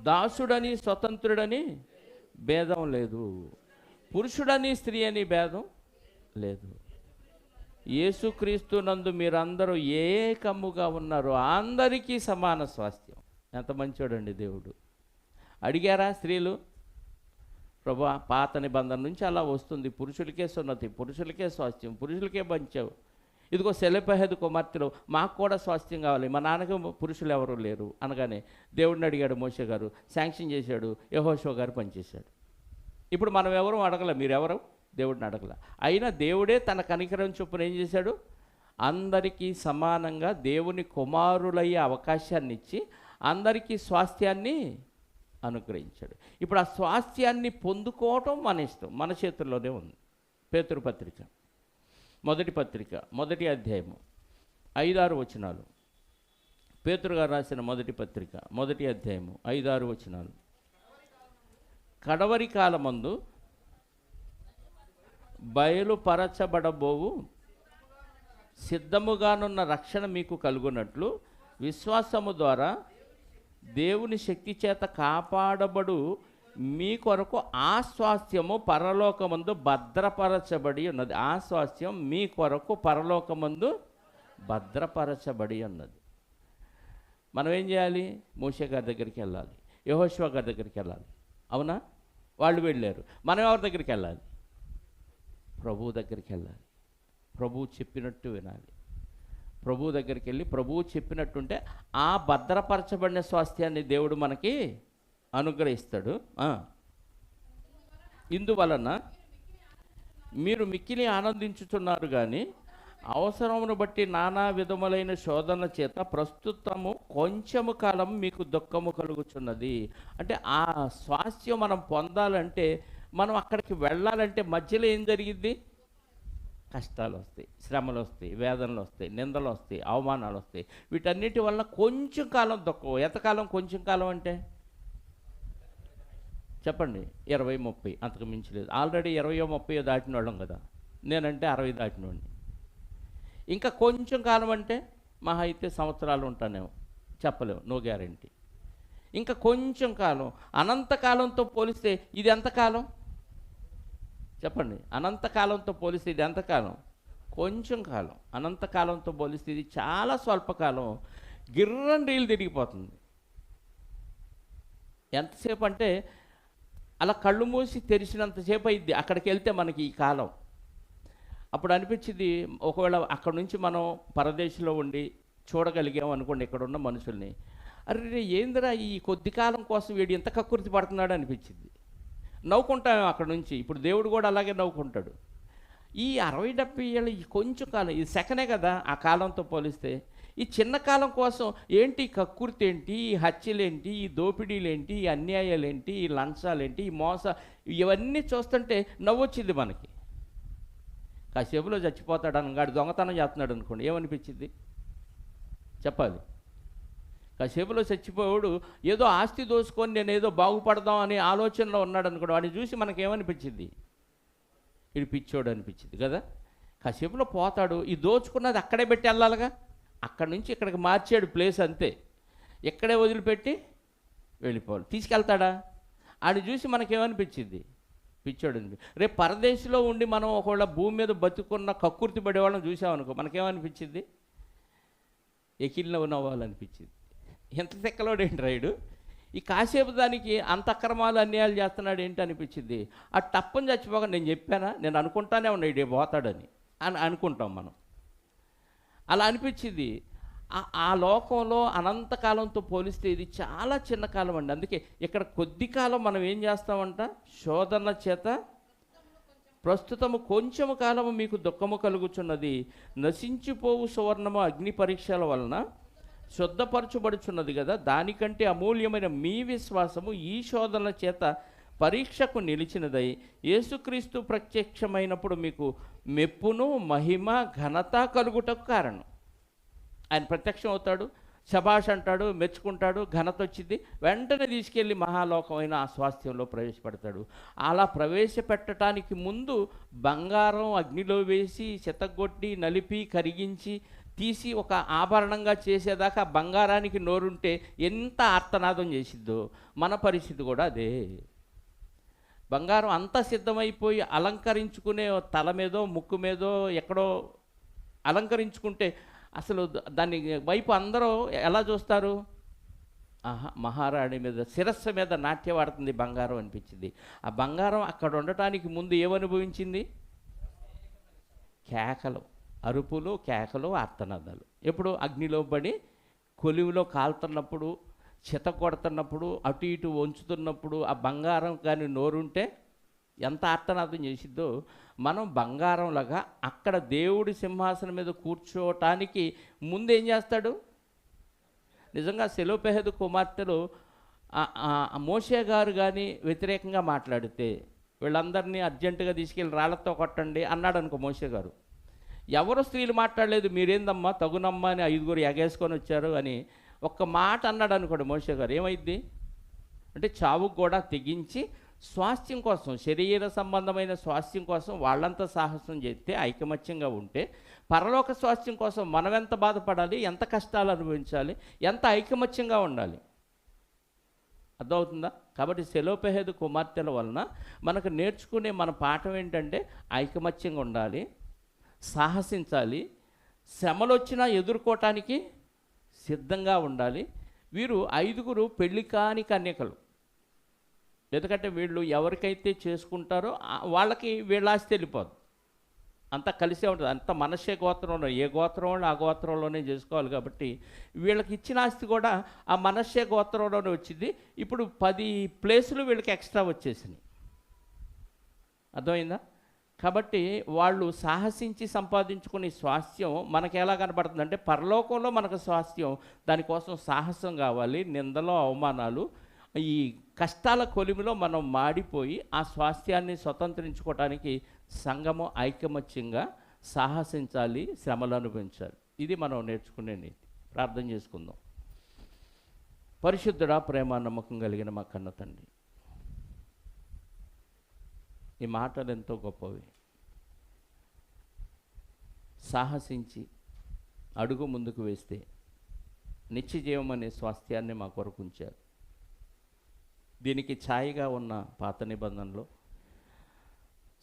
దాసుడని స్వతంత్రుడని భేదం లేదు, పురుషుడని స్త్రీ అని భేదం లేదు. యేసుక్రీస్తు నందు మీరందరూ ఏకముగా ఉన్నారు, అందరికీ సమాన స్వాస్థ్యం. ఎంత మంచోడండి దేవుడు. అడిగారా స్త్రీలు? ప్రభా, పాత నిబంధన నుంచి అలా వస్తుంది, పురుషులకే సున్నతి, పురుషులకే స్వాస్థ్యం, పురుషులకే పంచావు. ఇదిగో సెలోపెహదు కుమార్తెలు మాకు కూడా స్వాస్థ్యం కావాలి, మా నాన్నకు పురుషులు ఎవరు లేరు అనగానే దేవుడిని అడిగాడు మోషే గారు, శాంక్షన్ చేశాడు, యెహోషువ గారు పనిచేశాడు. ఇప్పుడు మనం ఎవరు అడగల, మీరెవరు దేవుడిని అడగల. అయినా దేవుడే తన కనికరం చొప్పున ఏం చేశాడు? అందరికీ సమానంగా దేవుని కుమారులయ్యే అవకాశాన్ని ఇచ్చి అందరికీ స్వాస్థ్యాన్ని అనుగ్రహించాడు. ఇప్పుడు ఆ స్వాస్థ్యాన్ని పొందుకోవటం మన ఇష్టం, మన చేతుల్లోనే ఉంది. పేతురు పత్రిక మొదటి అధ్యాయము 5-6 వచనాలు. పేతురు గారు రాసిన మొదటి పత్రిక 1వ అధ్యాయము 5-6 వచనాలు. కడవరి కాలమందు బయలుపరచబడబోవు సిద్ధముగానున్న రక్షణ మీకు కలుగునట్లు విశ్వాసము ద్వారా దేవుని శక్తి చేత కాపాడబడు మీ కొరకు ఆ స్వాస్థ్యము పరలోకమందు భద్రపరచబడి ఉన్నది. ఆ స్వాస్థ్యం మీ కొరకు పరలోకమందు భద్రపరచబడి ఉన్నది. మనం ఏం చేయాలి? మోషే గారి దగ్గరికి వెళ్ళాలి, యెహోషువ గారి దగ్గరికి వెళ్ళాలి. అవునా? వాళ్ళు వెళ్ళారు. మనం ఎవరి దగ్గరికి వెళ్ళాలి? ప్రభువు దగ్గరికి వెళ్ళాలి. ప్రభువు చెప్పినట్టు వినాలి. ప్రభువు దగ్గరికి వెళ్ళి ప్రభువు చెప్పినట్టుంటే ఆ భద్రపరచబడిన స్వాస్థ్యాన్ని దేవుడు మనకి అనుగ్రహిస్తాడు. ఇందువలన మీరు మిక్కిలి ఆనందించుతున్నారు కానీ అవసరమును బట్టి నానా విధములైన శోధనల చేత ప్రస్తుతము కొంచెము కాలం మీకు దుఃఖము కలుగుచున్నది. అంటే ఆ స్వాస్థ్యం మనం పొందాలంటే, మనం అక్కడికి వెళ్ళాలంటే మధ్యలో ఏం జరిగింది? కష్టాలు వస్తాయి, శ్రమలు వస్తాయి, వేదనలు వస్తాయి, నిందలు వస్తాయి, అవమానాలు వస్తాయి. వీటన్నిటి వల్ల కొంచెం కాలం దుఃఖం. ఎంతకాలం? కొంచెం కాలం అంటే చెప్పండి, 20, 30 అంతకు మించి లేదు. ఆల్రెడీ 20, 30 దాటిన వాళ్ళం కదా. నేనంటే 60 దాటినోడిని. ఇంకా కొంచెం కాలం అంటే మహా అయితే సంవత్సరాలు ఉంటానేమో, చెప్పలేము, నో గ్యారంటీ. ఇంకా కొంచెం కాలం, అనంతకాలంతో పోలిస్తే ఇది ఎంతకాలం చెప్పండి? అనంతకాలంతో పోలిస్తే ఇది ఎంతకాలం? కొంచెం కాలం. అనంతకాలంతో పోలిస్తే ఇది చాలా స్వల్పకాలం. గిర్రని రీలు తిరిగిపోతుంది. ఎంతసేపు అంటే అలా కళ్ళు మూసి తెరిచినంతసేపు అయింది అక్కడికి వెళ్తే మనకి ఈ కాలం. అప్పుడు అనిపించింది, ఒకవేళ అక్కడ నుంచి మనం పరదేశంలో ఉండి చూడగలిగాం అనుకోండి ఇక్కడ ఉన్న మనుషుల్ని, అరే ఏందిరా ఈ కొద్ది కాలం కోసం వీడు ఎంత కక్కుర్తి పడుతున్నాడు అనిపించింది. నవ్వుకుంటాం అక్కడ నుంచి. ఇప్పుడు దేవుడు కూడా అలాగే నవ్వుకుంటాడు. ఈ 60-70 ఏళ్ళ ఈ కొంచెం కాలం, ఇది సెకనే కదా ఆ కాలంతో పోలిస్తే. ఈ చిన్న కాలం కోసం ఏంటి కక్కుర్తి ఏంటి, ఈ హత్యలేంటి, ఈ దోపిడీలేంటి, ఈ అన్యాయాలేంటి, ఈ లంచాలేంటి, ఈ ఇవన్నీ చూస్తుంటే నవ్వొచ్చింది మనకి. కాసేపులో చచ్చిపోతాడు అనగాడు దొంగతనం చేస్తున్నాడు అనుకోండి, ఏమనిపించింది చెప్పాలి? కాసేపులో చచ్చిపోయాడు ఏదో ఆస్తి దోసుకొని నేను ఏదో బాగుపడదాం అనే ఆలోచనలో ఉన్నాడు అనుకోండి, వాడిని చూసి మనకేమనిపించింది? ఇది పిచ్చోడు అనిపించింది కదా. కాసేపులో పోతాడు, ఈ దోచుకున్నది అక్కడే పెట్టి వెళ్ళాలిగా. అక్కడి నుంచి ఇక్కడికి మార్చాడు ప్లేస్, అంతే. ఎక్కడే వదిలిపెట్టి వెళ్ళిపోవాలి. తీసుకెళ్తాడా? ఆడిని చూసి మనకేమనిపించింది? పిచ్చోడు అనిపి. రేపు పరదేశంలో ఉండి మనం ఒకవేళ భూమి మీద బతుకున్న కక్కుర్తి పడేవాళ్ళని చూసామనుకో, మనకేమనిపించింది? ఎకిలిన నవ్వాలనిపించింది. ఎంత తెక్కలోడేంటి రైడు, ఈ కాసేపు దానికి అంత అక్రమాలు అన్యాయాలు చేస్తున్నాడు ఏంటి అనిపించింది. ఆ టప్పని చచ్చిపోక నేను చెప్పానా, నేను అనుకుంటానే ఉన్నా ఇడే పోతాడని అనుకుంటాం మనం. అలా అనిపించింది. ఆ లోకంలో అనంతకాలంతో పోలిస్తే ఇది చాలా చిన్న కాలం అండి. అందుకే ఇక్కడ కొద్ది కాలం మనం ఏం చేస్తామంట, శోధన చేత ప్రస్తుతము కొంచెము కాలము మీకు దుఃఖము కలుగుచున్నది, నశించిపోవు సువర్ణము అగ్ని పరీక్షల వలన శుద్ధపరచబడుచున్నది కదా, దానికంటే అమూల్యమైన మీ విశ్వాసము ఈ శోధనల చేత పరీక్షకు నిలిచినదై యేసుక్రీస్తు ప్రత్యక్షమైనప్పుడు మీకు మెప్పును మహిమ ఘనత కలుగుటకు కారణం. ఆయన ప్రత్యక్షం అవుతాడు, శభాష్ అంటాడు, మెచ్చుకుంటాడు, ఘనత వచ్చింది, వెంటనే తీసుకెళ్ళి మహాలోకమైన ఆ స్వాస్థ్యంలో ప్రవేశపెడతాడు. అలా ప్రవేశపెట్టడానికి ముందు బంగారం అగ్నిలో వేసి చితగొట్టి నలిపి కరిగించి తీసి ఒక ఆభరణంగా చేసేదాకా బంగారానికి నోరుంటే ఎంత ఆర్తనాదం చేసిద్దో, మన పరిస్థితి కూడా అదే. బంగారం అంతా సిద్ధమైపోయి అలంకరించుకునే తల మీదో ముక్కు మీదో ఎక్కడో అలంకరించుకుంటే అసలు దాని వైపు అందరూ ఎలా చూస్తారు? మహారాణి మీద శిరస్సు మీద నాట్యవాడుతుంది బంగారం అనిపించింది. ఆ బంగారం అక్కడ ఉండటానికి ముందు ఏమనుభవించింది? కేకలు, అరుపులు, కేకలు, ఆర్తనాదాలు. ఎప్పుడు? అగ్నిలో పడి కొలివిలో కాలుతున్నప్పుడు, చిత కొడుతున్నప్పుడు, అటు ఇటు వంచుతున్నప్పుడు ఆ బంగారం కానీ నోరుంటే ఎంత ఆర్తనాదం చేసిద్దో. మనం బంగారంలాగా అక్కడ దేవుడి సింహాసనం మీద కూర్చోవటానికి ముందు ఏం చేస్తాడు? నిజంగా సెలోపెహదు కుమార్తెలు మోషే గారు కానీ వ్యతిరేకంగా మాట్లాడితే వీళ్ళందరినీ అర్జెంటుగా తీసుకెళ్ళి రాళ్లతో కొట్టండి అన్నాడు అనుకో మోషే గారు. ఎవరు స్త్రీలు మాట్లాడలేదు, మీరేందమ్మా తగునమ్మా అని 5 ఎగేసుకొని వచ్చారు అని ఒక్క మాట అన్నాడు అనుకోండి మోషే గారు, ఏమైద్ది అంటే చావుకు కూడా తెగించి స్వాస్థ్యం కోసం, శరీర సంబంధమైన స్వాస్థ్యం కోసం వాళ్ళంతా సాహసం చేస్తే, ఐకమత్యంగా ఉంటే, పరలోక స్వాస్థ్యం కోసం మనం ఎంత బాధపడాలి, ఎంత కష్టాలు అనుభవించాలి, ఎంత ఐకమత్యంగా ఉండాలి. అర్థమవుతుందా? కాబట్టి సెలోపెహదు కుమార్తెల వలన మనకు నేర్చుకునే మన పాఠం ఏంటంటే ఐకమత్యంగా ఉండాలి, సాహసించాలి, శ్రమలు వచ్చినా ఎదుర్కోవటానికి సిద్ధంగా ఉండాలి. వీరు 5 పెళ్లి కాని కన్యకలు. ఎందుకంటే వీళ్ళు ఎవరికైతే చేసుకుంటారో వాళ్ళకి వీళ్ళ ఆస్తి వెళ్ళిపోదు, అంతా కలిసే ఉంటుంది. అంత మనషే గోత్రంలో, ఏ గోత్రం వాళ్ళు ఆ గోత్రంలోనే చేసుకోవాలి. కాబట్టి వీళ్ళకి ఇచ్చిన ఆస్తి కూడా ఆ మనషే గోత్రంలోనే వచ్చింది. ఇప్పుడు 10 ప్లేసులు వీళ్ళకి ఎక్స్ట్రా వచ్చేసినాయి. అర్థమైందా? కాబట్టి వాళ్ళు సాహసించి సంపాదించుకునే స్వాస్థ్యం మనకు ఎలా కనబడుతుందంటే, పరలోకంలో మనకు స్వాస్థ్యం, దానికోసం సాహసం కావాలి, నిందలు అవమానాలు, ఈ కష్టాల కొలిమిలో మనం మాడిపోయి ఆ స్వాస్థ్యాన్ని స్వతంత్రించుకోవటానికి సంఘము ఐకమత్యంగా సాహసించాలి, శ్రమలు అనుభవించాలి. ఇది మనం నేర్చుకునే నీతి. ప్రార్థన చేసుకుందాం. పరిశుద్ధుడా, ప్రేమ నమ్మకం కలిగిన మా కన్న తండ్రి, ఈ మాటలు ఎంతో గొప్పవి. సాహసించి అడుగు ముందుకు వేస్తే నిత్య జీవం అనే స్వాస్థ్యాన్ని మా కొరకు ఉంచారు. దీనికి ఛాయగా ఉన్న పాత నిబంధనలో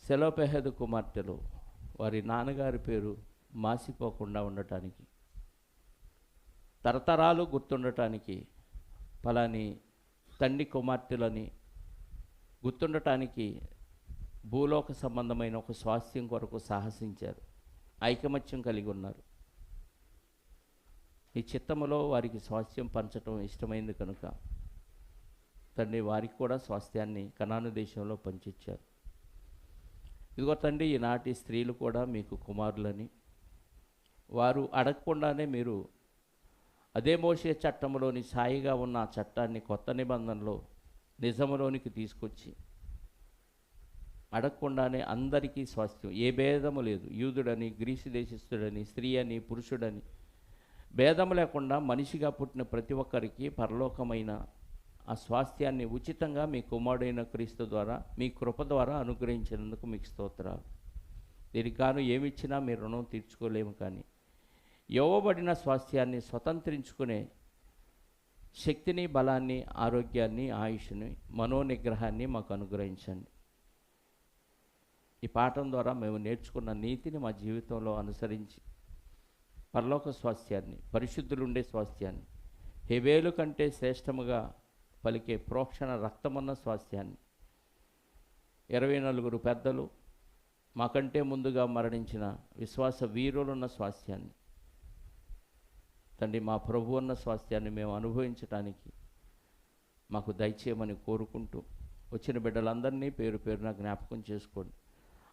సెలోపెహెదు కుమార్తెలు వారి నాన్నగారి పేరు మాసిపోకుండా ఉండటానికి, తరతరాలు గుర్తుండటానికి, పలాని తండ్రి కుమార్తెలని గుర్తుండటానికి భూలోక సంబంధమైన ఒక స్వాస్థ్యం కొరకు సాహసించారు. ఐకమత్యం కలిగి ఉన్నారు. ఈ చిత్తములో వారికి స్వాస్థ్యం పంచటం ఇష్టమైంది కనుక తండ్రి వారికి కూడా స్వాస్థ్యాన్ని కనాను దేశంలో పంచిచ్చారు. ఇదిగో తండ్రి, ఈనాటి స్త్రీలు కూడా మీకు కుమారులని, వారు అడగకుండానే మీరు అదే మోషే చట్టంలోని సాయిగా ఉన్న ఆ చట్టాన్ని కొత్త నిబంధనలో నిజములోనికి తీసుకొచ్చి అడగకుండానే అందరికీ స్వాస్థ్యం, ఏ భేదము లేదు, యూదుడని, గ్రీసు దేశస్థుడని, స్త్రీ అని, పురుషుడని భేదము లేకుండా మనిషిగా పుట్టిన ప్రతి ఒక్కరికి పరలోకమైన ఆ స్వాస్థ్యాన్ని ఉచితంగా మీ కుమారుడైన క్రీస్తు ద్వారా, మీ కృప ద్వారా అనుగ్రహించినందుకు మీకు స్తోత్రాలు. దీనికి గాను ఏమిచ్చినా మీ రుణం తీర్చుకోలేము, కానీ ఇవ్వబడిన స్వాస్థ్యాన్ని స్వతంత్రించుకునే శక్తిని, బలాన్ని, ఆరోగ్యాన్ని, ఆయుష్ని, మనోనిగ్రహాన్ని మాకు అనుగ్రహించండి. ఈ పాఠం ద్వారా మేము నేర్చుకున్న నీతిని మా జీవితంలో అనుసరించి పరలోక స్వాస్థ్యాన్ని, పరిశుద్ధులుండే స్వాస్థ్యాన్ని, హెబేలు కంటే శ్రేష్టముగా పలికే ప్రోక్షణ రక్తమున్న స్వాస్థ్యాన్ని, 24 పెద్దలు మాకంటే ముందుగా మరణించిన విశ్వాస వీరులున్న స్వాస్థ్యాన్ని, తండ్రి మా ప్రభు ఉన్న స్వాస్థ్యాన్ని మేము అనుభవించడానికి మాకు దయచేయమని కోరుకుంటూ, వచ్చిన బిడ్డలందరినీ పేరు పేరున జ్ఞాపకం చేసుకోండి.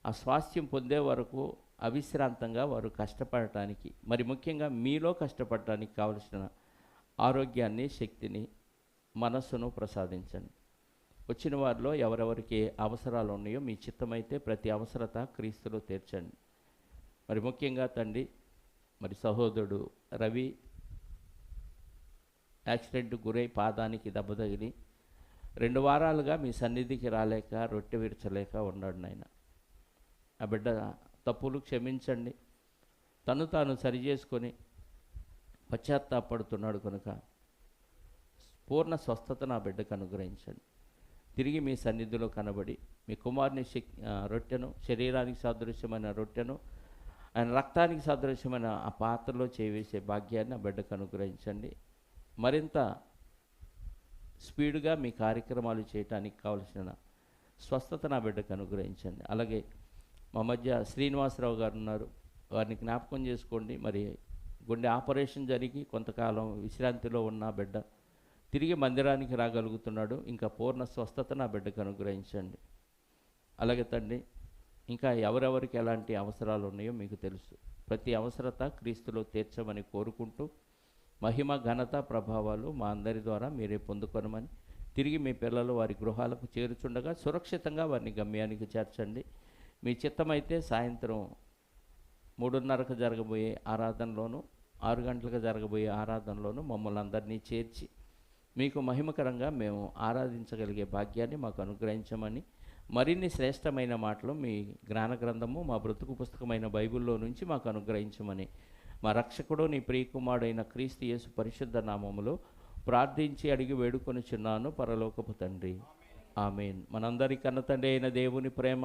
ఆ స్వాస్థ్యం పొందే వరకు అవిశ్రాంతంగా వారు కష్టపడటానికి, మరి ముఖ్యంగా మీలో కష్టపడటానికి కావలసిన ఆరోగ్యాన్ని, శక్తిని, మనస్సును ప్రసాదించండి. వచ్చిన వారిలో ఎవరెవరికి అవసరాలు ఉన్నాయో మీ చిత్తమైతే ప్రతి అవసరత క్రీస్తులో తీర్చండి. మరి ముఖ్యంగా తండ్రి, మరి సహోదరుడు రవి యాక్సిడెంట్ గురై పాదానికి దెబ్బ తగిలి 2 వారాలుగా మీ సన్నిధికి రాలేక, రొట్టె విరచలేక ఉన్నాడు నాయన. ఆ బిడ్డ తప్పులు క్షమించండి, తను తాను సరిచేసుకొని పశ్చాత్తాపడుతున్నాడు కనుక పూర్ణ స్వస్థతను ఆ బిడ్డకు అనుగ్రహించండి. తిరిగి మీ సన్నిధిలో కనబడి మీ కుమారుని రొట్టెను, శరీరానికి సాదృశ్యమైన రొట్టెను, ఆయన రక్తానికి సాదృశ్యమైన ఆ పాత్రలో చేవేసే భాగ్యాన్ని ఆ బిడ్డకు అనుగ్రహించండి. మరింత స్పీడ్గా మీ కార్యక్రమాలు చేయటానికి కావలసిన స్వస్థత నా బిడ్డకు అనుగ్రహించండి. అలాగే మా మధ్య శ్రీనివాసరావు గారు ఉన్నారు, వారిని జ్ఞాపకం చేసుకోండి. మరి గుండె ఆపరేషన్ జరిగి కొంతకాలం విశ్రాంతిలో ఉన్న బిడ్డ తిరిగి మందిరానికి రాగలుగుతున్నాడు. ఇంకా పూర్ణ స్వస్థత నా బిడ్డకు అనుగ్రహించండి. అలాగే తండ్రి, ఇంకా ఎవరెవరికి ఎలాంటి అవసరాలు ఉన్నాయో మీకు తెలుసు. ప్రతి అవసరత క్రీస్తులో తీర్చమని కోరుకుంటూ, మహిమ, ఘనత, ప్రభావాలు మా అందరి ద్వారా మీరే పొందుకొనమని, తిరిగి మీ పిల్లలు వారి గృహాలకు చేరుచుండగా సురక్షితంగా వారిని గమ్యానికి చేర్చండి. మీ చిత్తమైతే సాయంత్రం 3:30కు జరగబోయే ఆరాధనలోను, 6 గంటలకు జరగబోయే ఆరాధనలోను మమ్మల్ని అందరినీ చేర్చి మీకు మహిమకరంగా మేము ఆరాధించగలిగే భాగ్యాన్ని మాకు అనుగ్రహించమని, మరిన్ని శ్రేష్టమైన మాటలు మీ జ్ఞాన గ్రంథము, మా బ్రతుకు పుస్తకమైన బైబిల్లో నుంచి మాకు అనుగ్రహించమని మా రక్షకుడు నీ ప్రియకుమారుడైన క్రీస్తు యేసు పరిశుద్ధ నామములో ప్రార్థించి అడిగి వేడుకొనుచున్నాను పరలోకపు తండ్రి. ఆమేన్. మనందరి కన్న తండ్రి అయిన దేవుని ప్రేమ,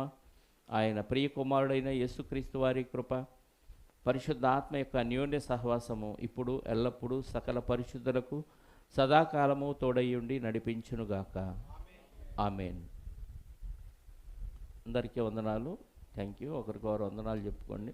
ఆయన ప్రియకుమారుడైన యేసుక్రీస్తు వారి కృప, పరిశుద్ధ ఆత్మ యొక్క అన్యోన్య సహవాసము ఇప్పుడు ఎల్లప్పుడూ సకల పరిశుద్ధులకు సదాకాలము తోడయ్యుండి నడిపించునుగాక. ఆమేన్. అందరికీ వందనాలు. Thank you. ఒకరికొకరు వందనాలు చెప్పుకోండి.